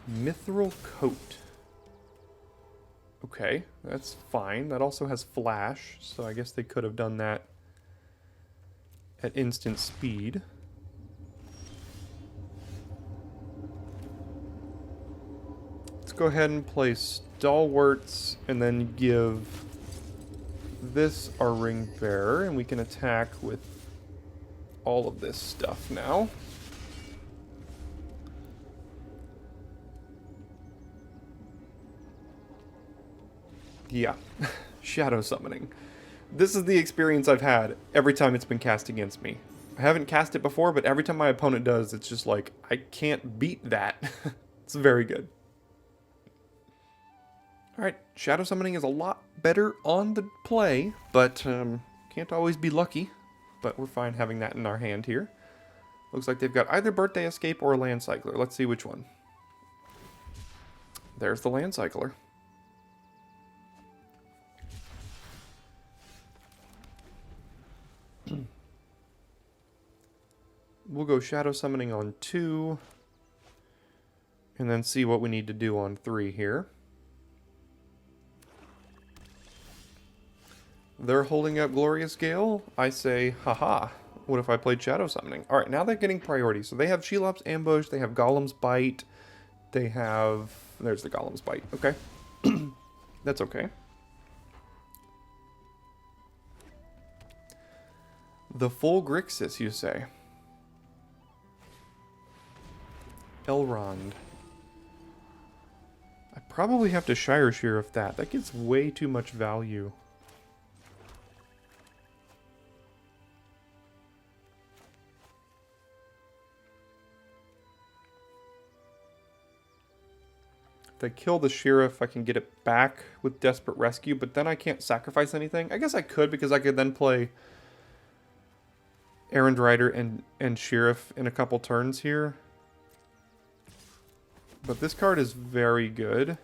[SPEAKER 1] Mithril Coat. Okay, that's fine. That also has flash, so I guess they could have done that at instant speed. Let's go ahead and play Stalwarts and then give this our Ring Bearer, and we can attack with all of this stuff now. Yeah, shadow summoning. This is the experience I've had every time it's been cast against me. I haven't cast it before, but every time my opponent does, it's just like, I can't beat that. It's very good. Alright, Shadow Summoning is a lot better on the play, but can't always be lucky. But we're fine having that in our hand here. Looks like they've got either Birthday Escape or Land Cycler. Let's see which one. There's the Land Cycler. We'll go Shadow Summoning on 2. And then see what we need to do on 3 here. They're holding up Glorious Gale. I say, haha. What if I played Shadow Summoning? Alright, now they're getting priority. So they have Shelops Ambush, they have Golem's Bite, they have... There's the Golem's Bite. Okay. That's okay. The full Grixis, you say? Elrond. I probably have to Shire Sheriff that. That gets way too much value. If I kill the Sheriff, I can get it back with Desperate Rescue, but then I can't sacrifice anything. I guess I could, because I could then play Errand Rider and Sheriff in a couple turns here. But this card is very good.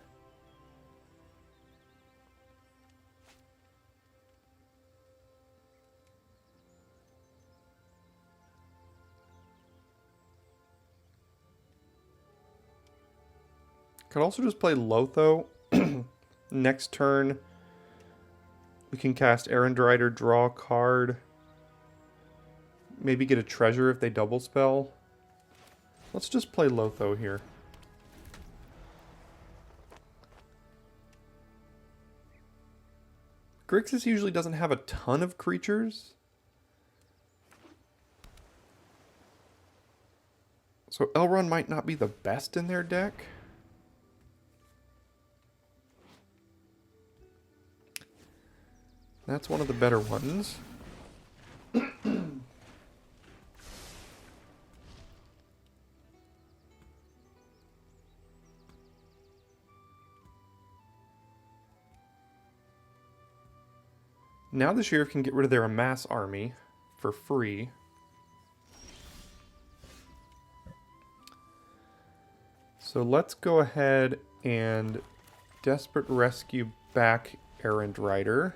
[SPEAKER 1] Could also just play Lotho. Next turn, we can cast Errand Rider, draw a card. Maybe get a treasure if they double spell. Let's just play Lotho here. Grixis usually doesn't have a ton of creatures. So Elrond might not be the best in their deck. That's one of the better ones. Now the Sheriff can get rid of their Amass army for free. So let's go ahead and Desperate Rescue back Errand Rider.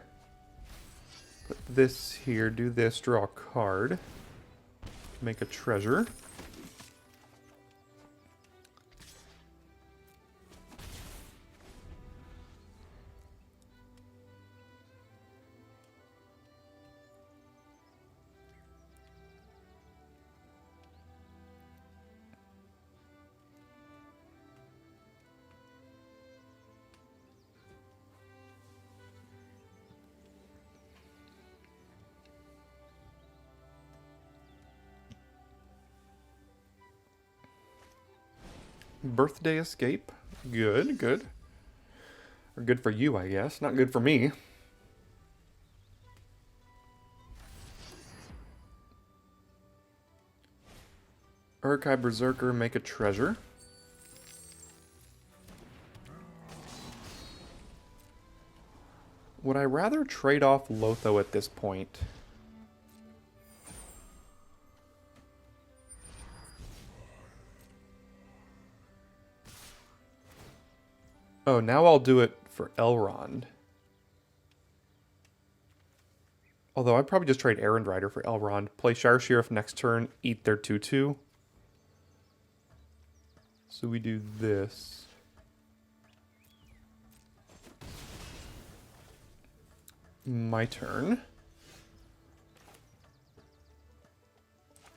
[SPEAKER 1] Put this here, do this, draw a card. Make a treasure. Birthday Escape. Good, good. Or good for you, I guess. Not good for me. Urkai Berserker, make a treasure. Would I rather trade off Lotho at this point? Oh, now I'll do it for Elrond. Although I'd probably just trade Errand Rider for Elrond. Play Shire Sheriff next turn, eat their 2/2. So we do this. My turn.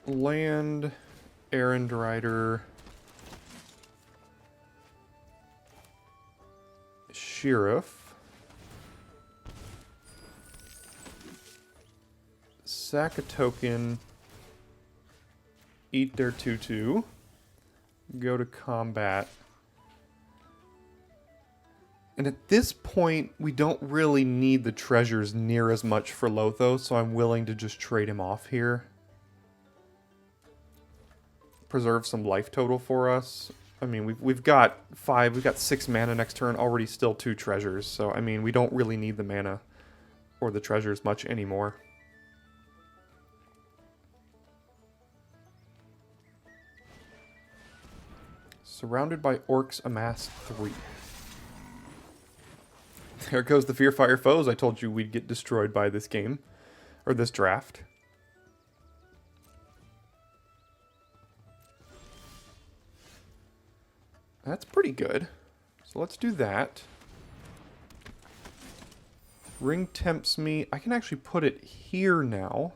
[SPEAKER 1] Land, Errand Rider, Sheriff, sack a token, eat their 2/2, go to combat. And at this point, we don't really need the treasures near as much for Lotho, so I'm willing to just trade him off here. Preserve some life total for us. I mean, we've got 5, we've got 6 mana next turn, already still 2 treasures. So, I mean, we don't really need the mana or the treasures much anymore. Surrounded by orcs, amass 3. There goes the Fearfire foes. I told you we'd get destroyed by this game, or this draft. That's pretty good. So let's do that. Ring tempts me. I can actually put it here now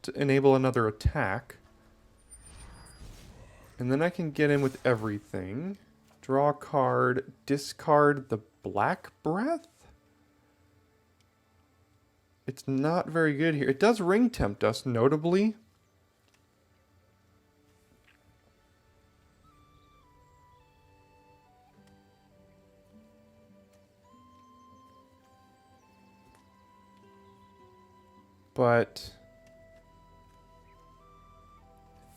[SPEAKER 1] to enable another attack. And then I can get in with everything. Draw a card, discard the Black Breath? It's not very good here. It does ring tempt us, notably. But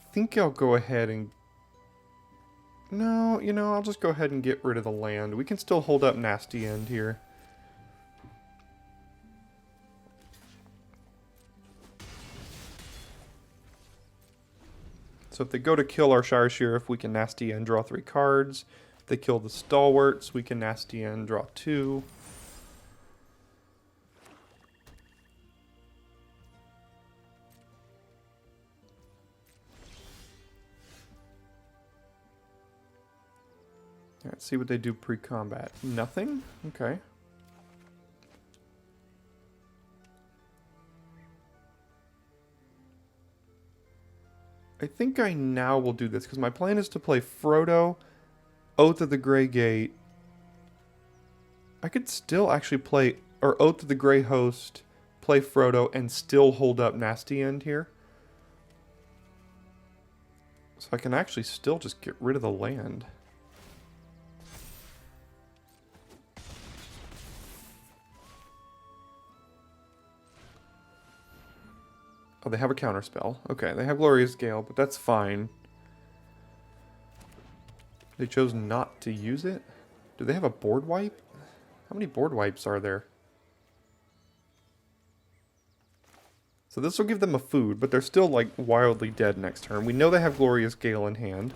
[SPEAKER 1] I think I'll go ahead and... No, you know, I'll just go ahead and get rid of the land. We can still hold up Nasty End here. So if they go to kill our Shire Sheriff, we can Nasty End, draw 3 cards. If they kill the Stalwarts, we can Nasty End, draw 2. Let's see what they do pre-combat. Nothing? Okay. I think I now will do this, because my plan is to play Frodo, Oath of the Grey Gate. I could still actually play, or Oath of the Grey Host, play Frodo, and still hold up Nasty End here. So I can actually still just get rid of the land. Oh, they have a counterspell. Okay, they have Glorious Gale, but that's fine. They chose not to use it? Do they have a board wipe? How many board wipes are there? So this will give them a food, but they're still, like, wildly dead next turn. We know they have Glorious Gale in hand.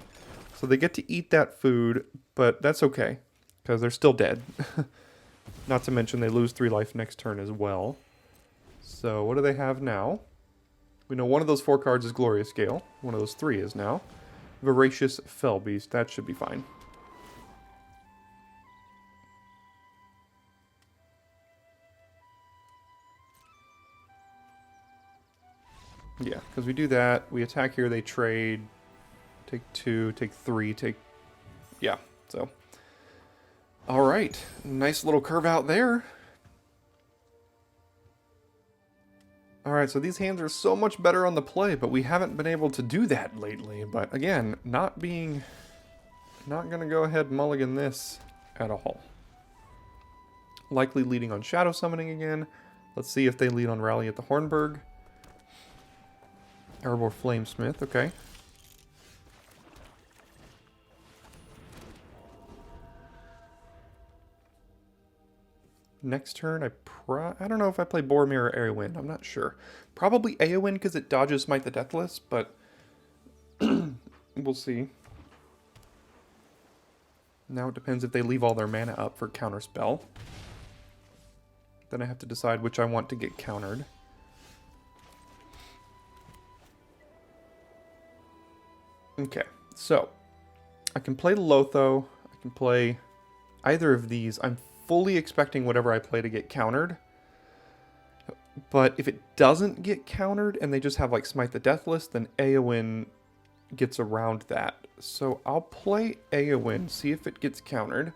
[SPEAKER 1] So they get to eat that food, but that's okay, because they're still dead. Not to mention they lose 3 life next turn as well. So what do they have now? We know one of those 4 cards is Glorious Gale. One of those 3 is now. Voracious Fell Beast. That should be fine. Yeah, because we do that. We attack here, they trade. Take 2, take 3, take... Yeah, so... Alright, nice little curve out there. Alright, so these hands are so much better on the play, but we haven't been able to do that lately. But again, not going to go ahead and mulligan this at all. Likely leading on Shadow Summoning again. Let's see if they lead on Rally at the Hornburg. Erebor Flamesmith, okay. Next turn, I don't know if I play Boromir or Eowyn. I'm not sure. Probably Eowyn because it dodges Smite the Deathless, but we'll see. Now it depends if they leave all their mana up for Counterspell. Then I have to decide which I want to get countered. Okay, so I can play Lotho. I can play either of these. I'm fully expecting whatever I play to get countered. But if it doesn't get countered and they just have like Smite the Deathless, then Eowyn gets around that. So I'll play Eowyn, see if it gets countered.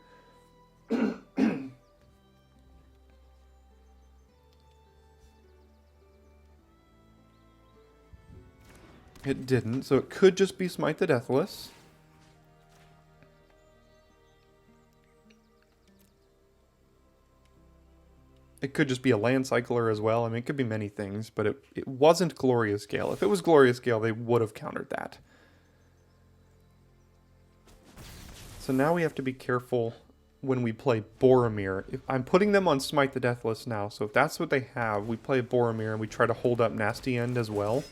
[SPEAKER 1] It didn't, so it could just be Smite the Deathless. It could just be a land cycler as well. I mean, it could be many things, but it wasn't Glorious Gale. If it was Glorious Gale, they would have countered that. So now we have to be careful when we play Boromir. If I'm putting them on Smite the Deathless now, so if that's what they have, we play Boromir and we try to hold up Nasty End as well.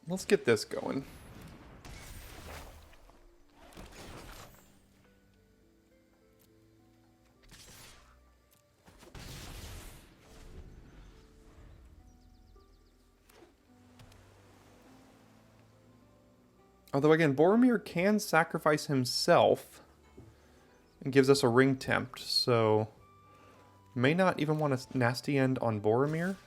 [SPEAKER 1] Let's get this going. Although again, Boromir can sacrifice himself and gives us a ring tempt, so may not even want a Nasty End on Boromir.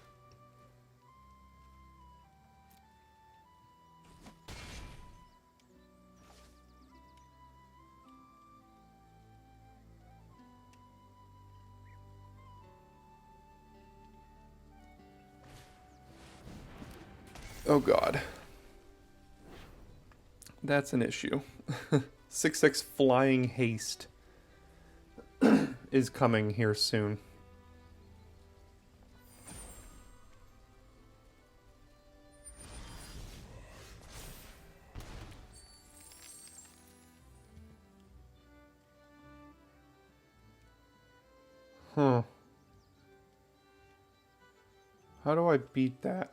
[SPEAKER 1] Oh god. That's an issue. 6/6 Flying Haste is coming here soon. Huh. How do I beat that?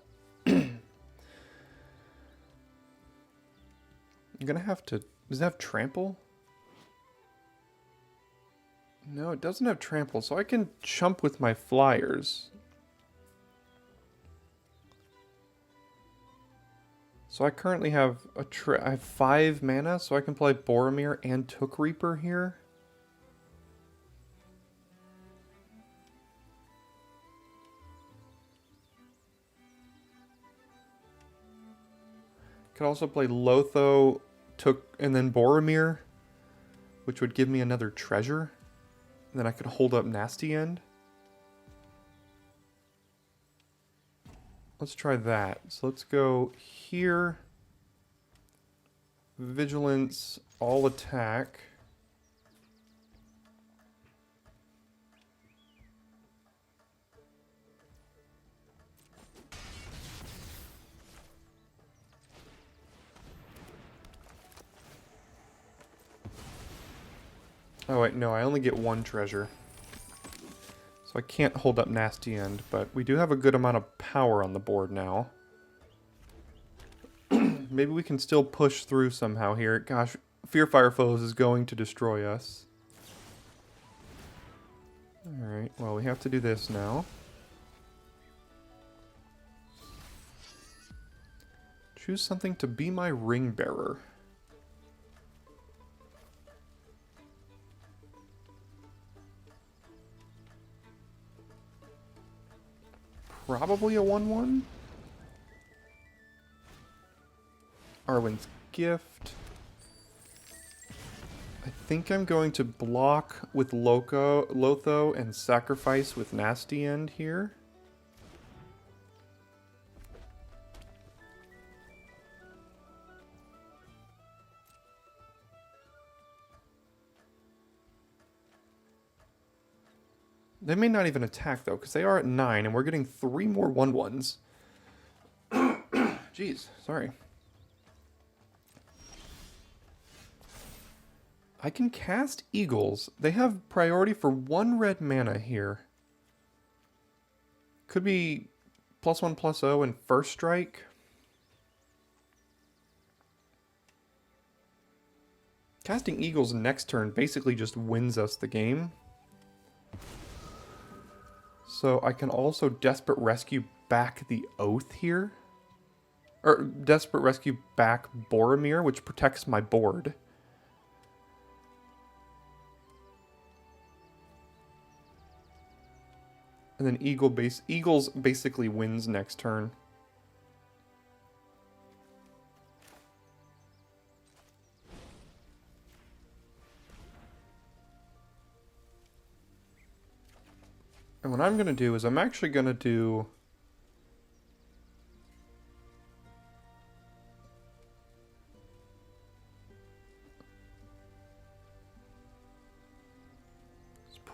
[SPEAKER 1] I'm gonna have to... Does it have trample? No, it doesn't have trample, so I can chump with my flyers. So I currently have I have 5 mana, so I can play Boromir and Took Reaper here. Could also play Lotho, and then Boromir, which would give me another treasure. And then I could hold up Nasty End. Let's try that. So let's go here. Vigilance, all attack. Oh wait, no, I only get 1 treasure. So I can't hold up Nasty End, but we do have a good amount of power on the board now. Maybe we can still push through somehow here. Gosh, Fearfire Foes is going to destroy us. Alright, well we have to do this now. Choose something to be my ring bearer. Probably a 1/1. Arwen's Gift. I think I'm going to block with Lotho and sacrifice with Nasty End here. They may not even attack, though, because they are at 9, and we're getting 3 more 1/1s. Jeez, sorry. I can cast Eagles. They have priority for 1 red mana here. Could be +1/+0 and first strike. Casting Eagles next turn basically just wins us the game. So I can also Desperate Rescue back the Oath here. Or Desperate Rescue back Boromir, which protects my board. And then Eagles basically wins next turn. And what I'm going to do is I'm actually going to do...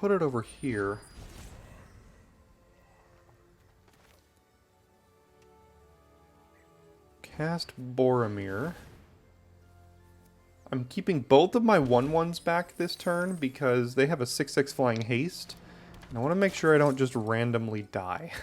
[SPEAKER 1] put it over here. Cast Boromir. I'm keeping both of my 1/1s back this turn because they have a 6/6 flying haste. And I want to make sure I don't just randomly die.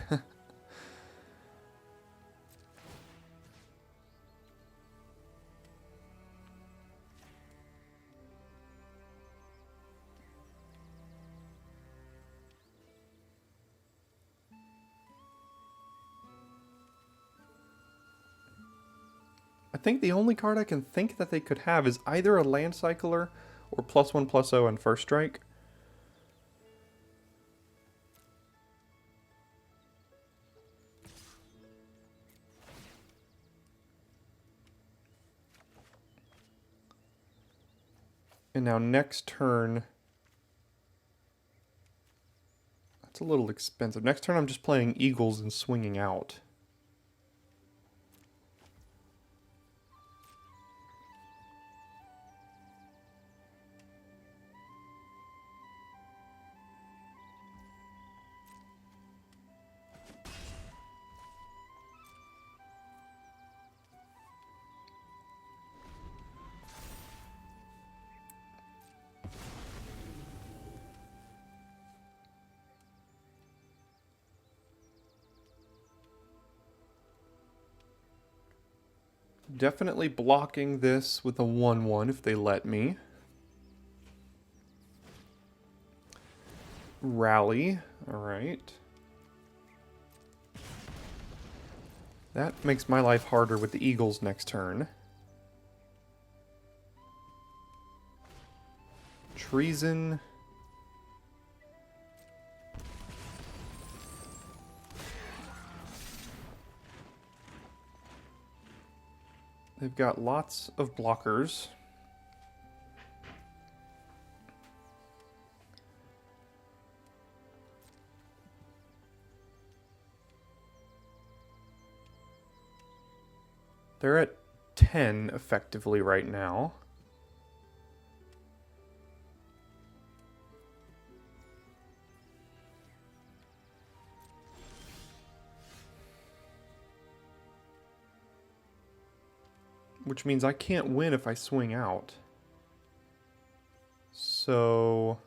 [SPEAKER 1] I think the only card I can think that they could have is either a Land Cycler or +1/+0 and First Strike. And now next turn... That's a little expensive. Next turn I'm just playing Eagles and swinging out. Definitely blocking this with a 1/1 if they let me. Rally. Alright. That makes my life harder with the Eagles next turn. Treason. They've got lots of blockers. They're at 10 effectively right now. Which means I can't win if I swing out. So...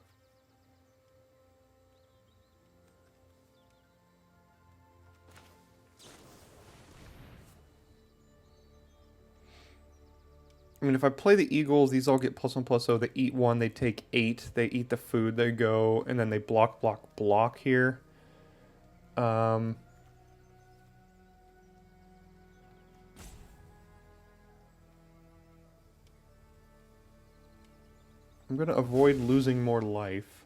[SPEAKER 1] I mean, if I play the Eagles, these all get +1/+0. They eat 1, they take 8. They eat the food, they go, and then they block, block, block here. I'm going to avoid losing more life.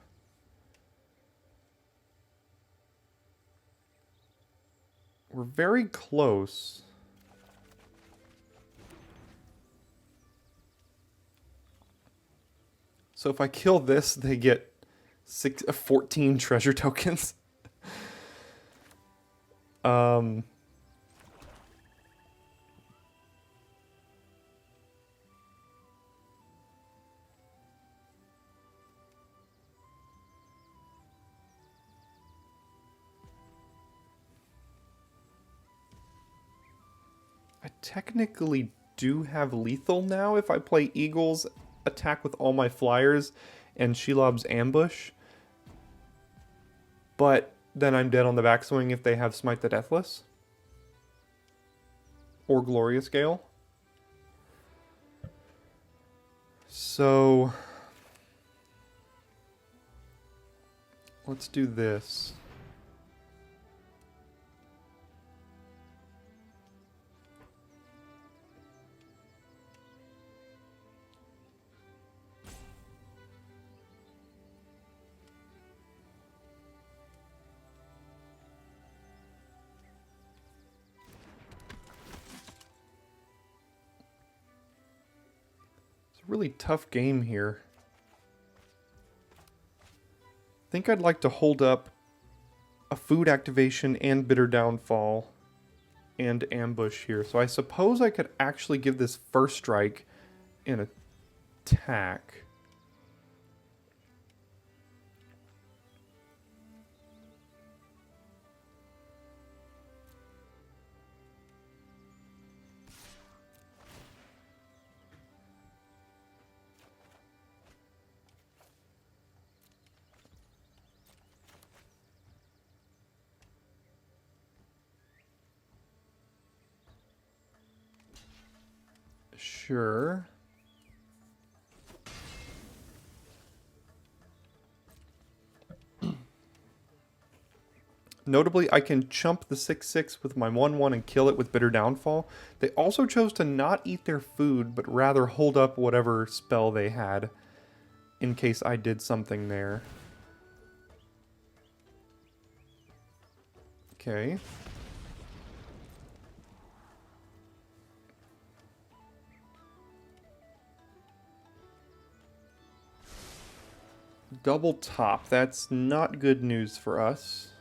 [SPEAKER 1] We're very close. So if I kill this, they get 14 treasure tokens. I technically do have lethal now if I play Eagles, attack with all my flyers, and Shelob's Ambush. But then I'm dead on the backswing if they have Smite the Deathless. Or Glorious Gale. So... let's do this. Really tough game here. I think I'd like to hold up a food activation and Bitter Downfall and ambush here. So I suppose I could actually give this First Strike an attack. Sure. Notably, I can chump the 6/6 with my 1/1 and kill it with Bitter Downfall. They also chose to not eat their food, but rather hold up whatever spell they had in case I did something there. Okay. Double top. That's not good news for us.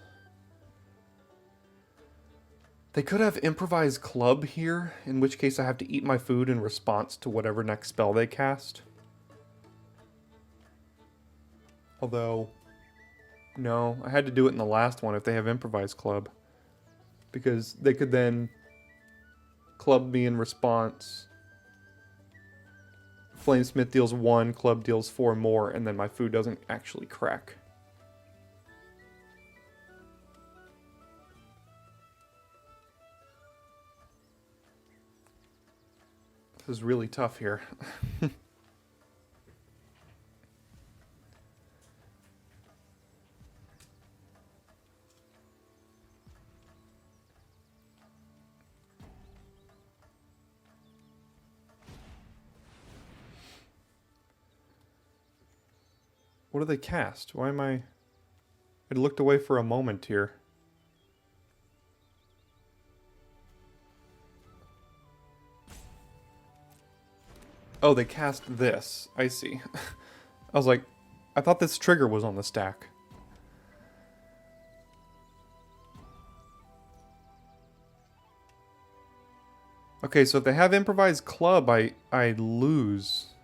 [SPEAKER 1] They could have improvised club here, in which case I have to eat my food in response to whatever next spell they cast. Although, no, I had to do it in the last one if they have improvised club. Because they could then club me in response. Flamesmith deals 1, club deals 4 more, and then my food doesn't actually crack. This is really tough here. What do they cast? Why am I... I looked away for a moment here. Oh, they cast this. I see. I was like, I thought this trigger was on the stack. Okay, so if they have improvised club, I lose.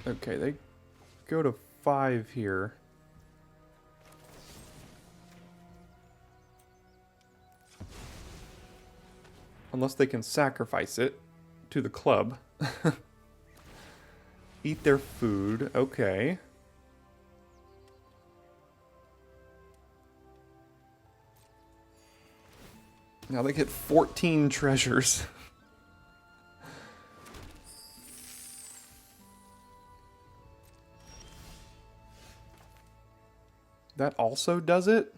[SPEAKER 1] Okay, they go to 5 here. Unless they can sacrifice it to the club. Eat their food. Okay. Now they get 14 treasures. That also does it?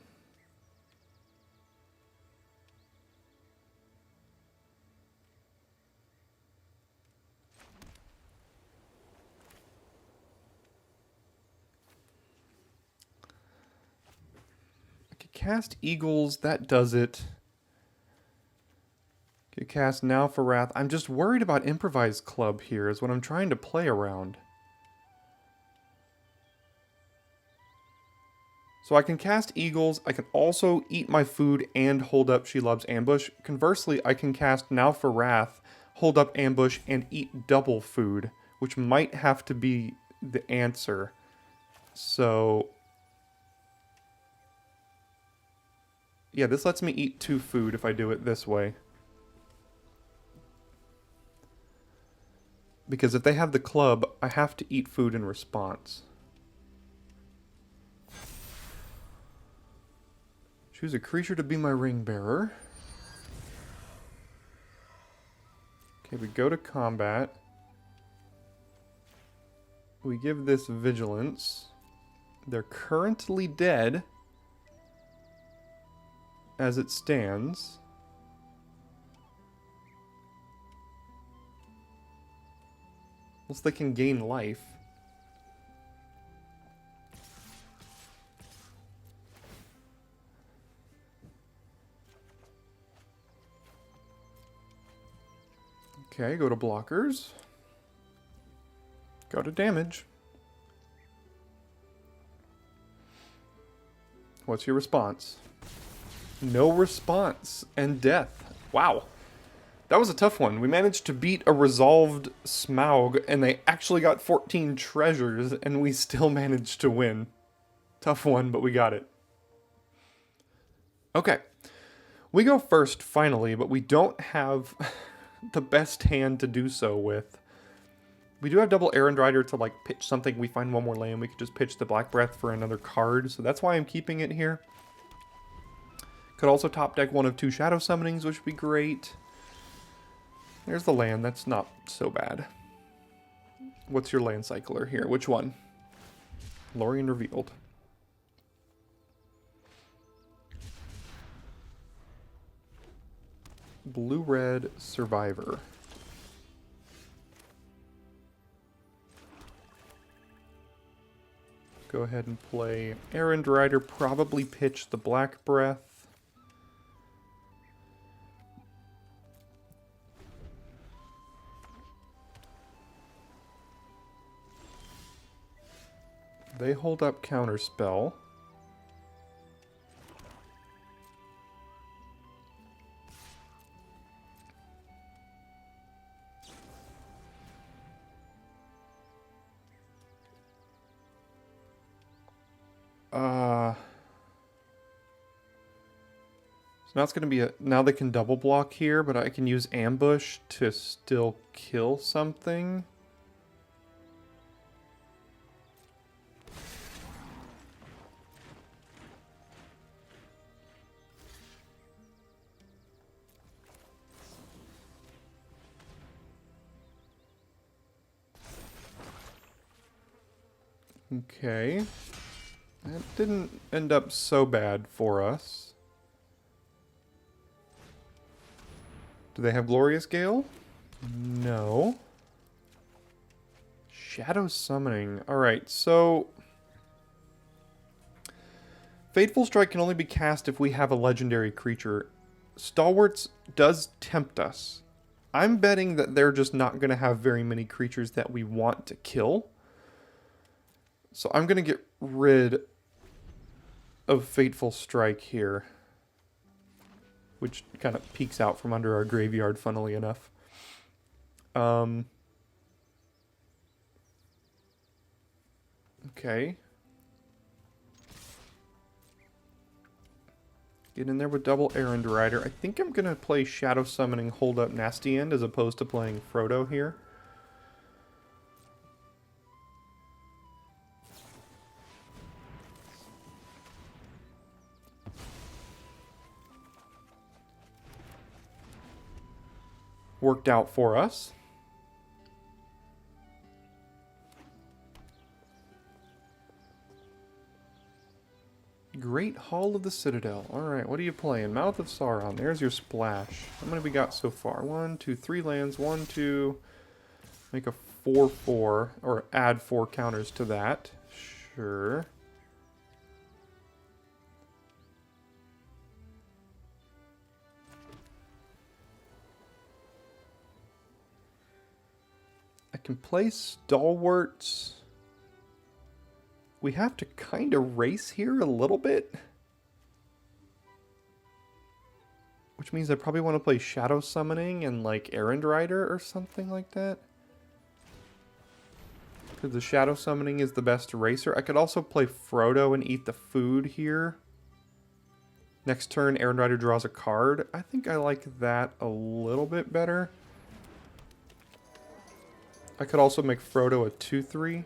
[SPEAKER 1] I could cast Eagles, that does it. Could cast Now for Wrath. I'm just worried about Improvised Club here is what I'm trying to play around. So I can cast Eagles, I can also eat my food and hold up She Loves Ambush. Conversely, I can cast Now for Wrath, hold up Ambush, and eat double food, which might have to be the answer. So... yeah, this lets me eat 2 food if I do it this way. Because if they have the club, I have to eat food in response. Choose a creature to be my ring bearer. Okay, we go to combat. We give this vigilance. They're currently dead as it stands. Unless they can gain life. Okay, go to blockers. Go to damage. What's your response? No response and death. Wow. That was a tough one. We managed to beat a resolved Smaug, and they actually got 14 treasures, and we still managed to win. Tough one, but we got it. Okay. We go first, finally, but we don't have the best hand to do so with. We do have double Errand Rider to, like, pitch something. We find one more land. We could just pitch the Black Breath for another card, so that's why I'm keeping it here. Could also top deck one of 2 Shadow Summonings, which would be great. There's the land. That's not so bad. What's your land cycler here? Which one? Lorien Revealed. Blue-red Survivor. Go ahead and play Errand Rider. Probably pitch the Black Breath. They hold up Counterspell. So now it's going to be a... Now they can double block here, but I can use Ambush to still kill something. Okay. That didn't end up so bad for us. Do they have Glorious Gale? No. Shadow Summoning. Alright, so... Fateful Strike can only be cast if we have a legendary creature. Stalwarts does tempt us. I'm betting that they're just not going to have very many creatures that we want to kill. So I'm going to get rid of Fateful Strike here. Which kind of peeks out from under our graveyard, funnily enough. Okay. Get in there with double Errand Rider. I think I'm going to play Shadow Summoning Hold Up Nasty End as opposed to playing Frodo here. Worked out for us. Great Hall of the Citadel. Alright, what are you playing? Mouth of Sauron. There's your splash. How many have we got so far? 1, 2, 3 lands. 1, 2. Make a 4/4. Or add 4 counters to that. Sure. I can play Stalwarts. We have to kind of race here a little bit. Which means I probably want to play Shadow Summoning and like Errand Rider or something like that. Because the Shadow Summoning is the best racer. I could also play Frodo and eat the food here. Next turn, Errand Rider draws a card. I think I like that a little bit better. I could also make Frodo a 2/3.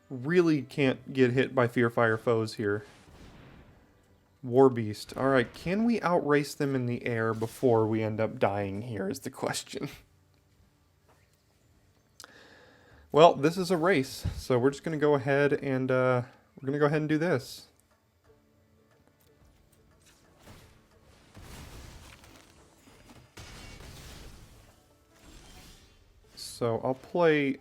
[SPEAKER 1] Really can't get hit by Fearfire foes here. Warbeast. Alright, can we outrace them in the air before we end up dying here is the question. Well, this is a race, so we're just going to go ahead and do this. So I'll play...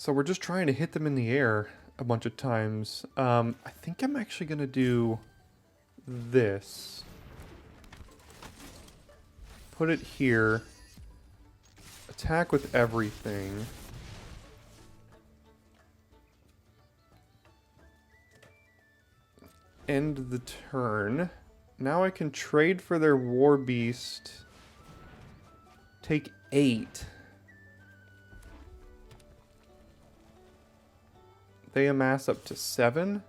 [SPEAKER 1] So we're just trying to hit them in the air a bunch of times. I think I'm actually going to do this. Put it here. Attack with everything. End the turn. Now I can trade for their War Beast. Take 8. They amass up to 7.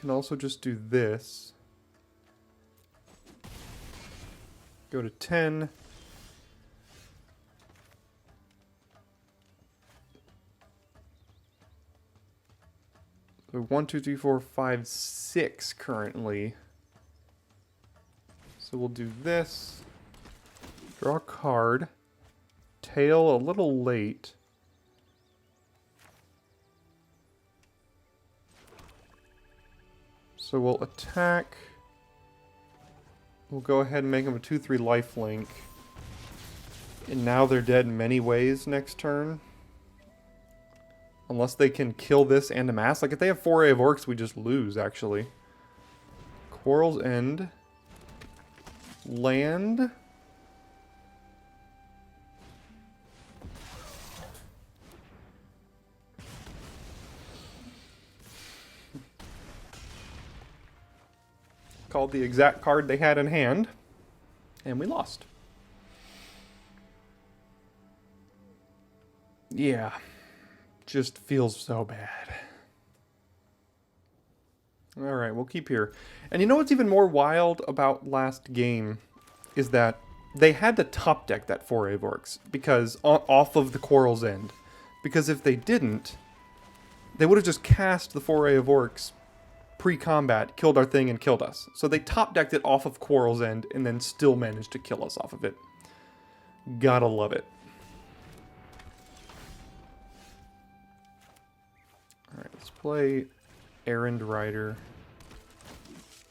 [SPEAKER 1] Can also just do this. Go to 10. So 1, 2, 3, 4, 5, 6 currently. So we'll do this. Draw a card. Tail a little late. So we'll attack. We'll go ahead and make them a 2/3 lifelink. And now they're dead in many ways next turn. Unless they can kill this and amass. Like if they have Foray of Orcs, we just lose actually. Quarrel's End. Land. Called the exact card they had in hand, and we lost. Yeah, just feels so bad. Alright, we'll keep here. And you know what's even more wild about last game is that they had to top deck that Foray of Orcs because off of the Quarrel's End. Because if they didn't, they would have just cast the Foray of Orcs pre-combat, killed our thing, and killed us. So they top-decked it off of Quarrel's End, and then still managed to kill us off of it. Gotta love it. Alright, let's play Errand Rider.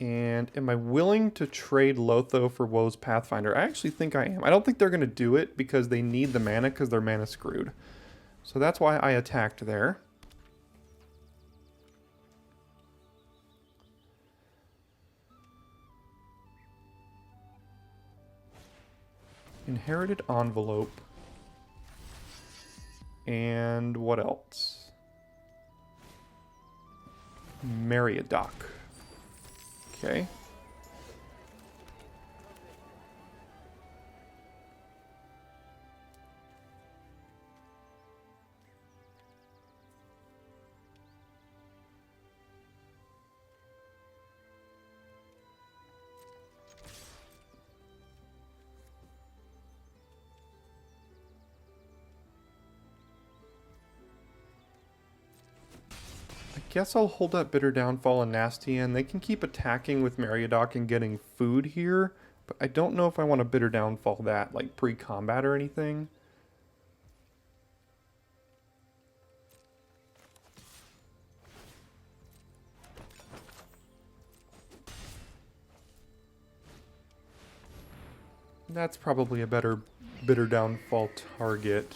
[SPEAKER 1] And am I willing to trade Lotho for Woe's Pathfinder? I actually think I am. I don't think they're going to do it because they need the mana because they're mana screwed. So that's why I attacked there. Inherited Envelope. And what else? Meriadoc. Okay. Guess I'll hold up Bitter Downfall and Nasty End. They can keep attacking with Meriadoc and getting food here, but I don't know if I want to Bitter Downfall that, like, pre-combat or anything. That's probably a better Bitter Downfall target.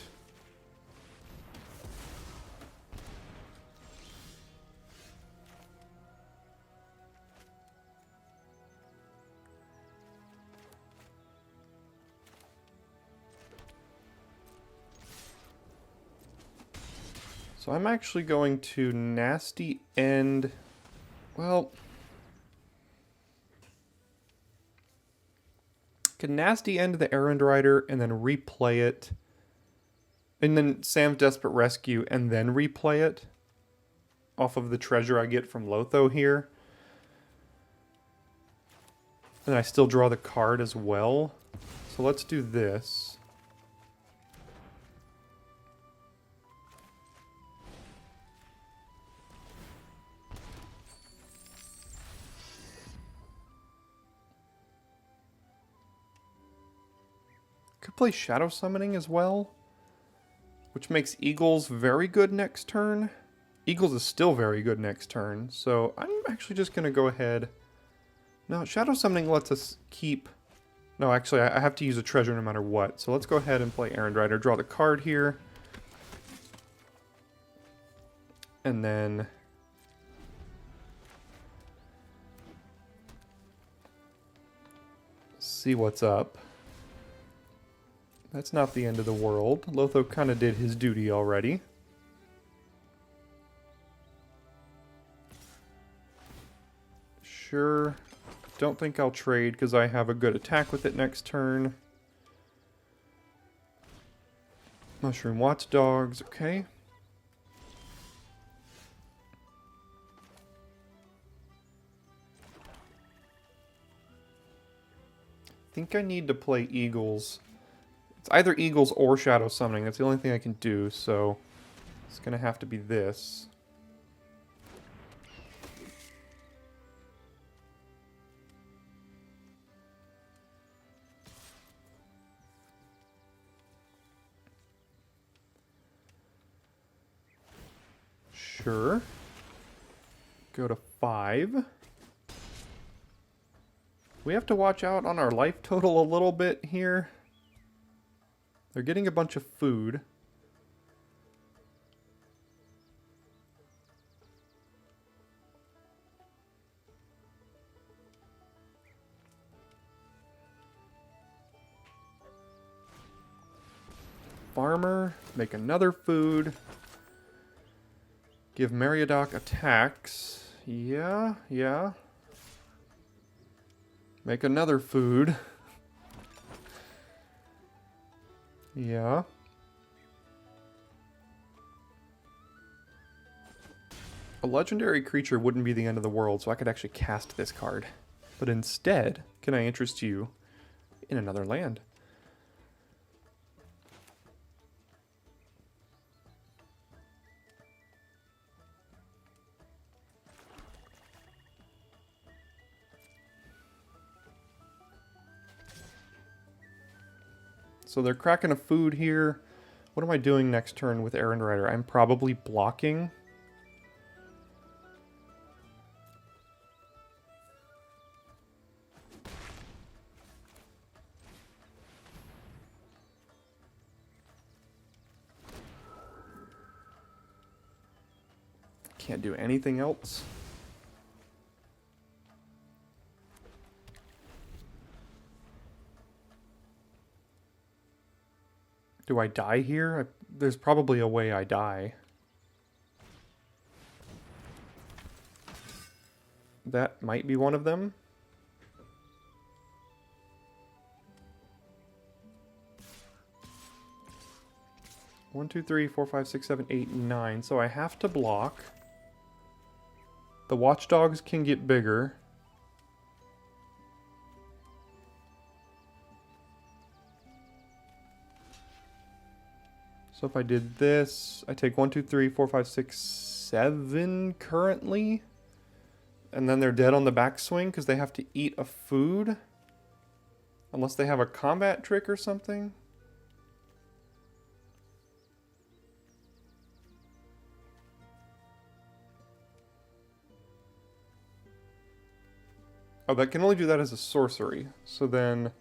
[SPEAKER 1] So I'm actually going to Nasty End. Well, can Nasty End the Errand Rider and then replay it. And then Sam's Desperate Rescue and then replay it off of the treasure I get from Lotho here. And I still draw the card as well. So let's do this. Could play Shadow Summoning as well, which makes Eagles very good next turn. Eagles is still very good next turn, so I'm actually just going to go ahead. No, Shadow Summoning lets us keep No, actually, I have to use a treasure no matter what. So let's go ahead and play Errand Rider. Draw the card here. And then... see what's up. That's not the end of the world. Lotho kind of did his duty already. Sure. Don't think I'll trade because I have a good attack with it next turn. Mushroom Watchdogs, okay. I think I need to play Eagles. It's either Eagles or Shadow Summoning. That's the only thing I can do, so it's going to have to be this. Sure. Go to 5. We have to watch out on our life total a little bit here. They're getting a bunch of food. Farmer, make another food. Give Meriadoc attacks. Yeah. Make another food. Yeah. A legendary creature wouldn't be the end of the world, so I could actually cast this card. But instead, can I interest you in another land? So they're cracking a food here. What am I doing next turn with Errand Rider? I'm probably blocking. Can't do anything else. Do I die here? There's probably a way I die. That might be one of them. One, two, three, four, five, six, seven, eight, 9. So I have to block. The watchdogs can get bigger. So if I did this, I take 1, 2, 3, 4, 5, 6, 7 currently. And then they're dead on the backswing because they have to eat a food. Unless they have a combat trick or something. Oh, that can only do that as a sorcery. So then...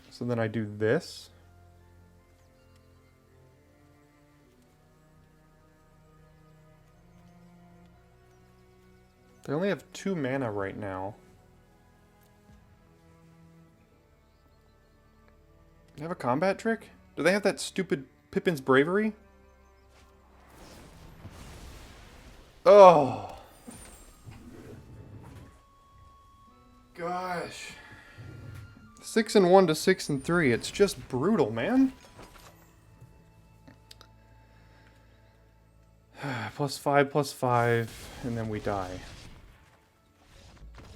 [SPEAKER 1] so then I do this. They only have 2 mana right now. They have a combat trick? Do they have that stupid Pippin's Bravery? Oh. Gosh. 6 and 1 to 6 and 3. It's just brutal, man. +5, and then we die.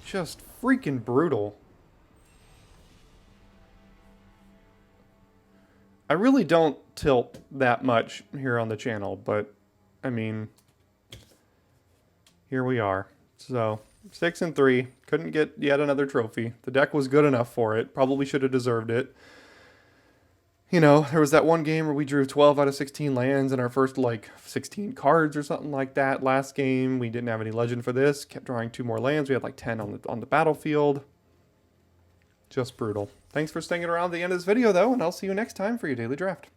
[SPEAKER 1] Just freaking brutal. I really don't tilt that much here on the channel, but I mean, here we are. So 6 and 3, couldn't get yet another trophy. The deck was good enough for it. Probably should have deserved it. You know, there was that one game where we drew 12 out of 16 lands in our first, like, 16 cards or something like that. Last game, we didn't have any legend for this. Kept drawing 2 more lands. We had, like, 10 on the battlefield. Just brutal. Thanks for staying around the end of this video, though, and I'll see you next time for your daily draft.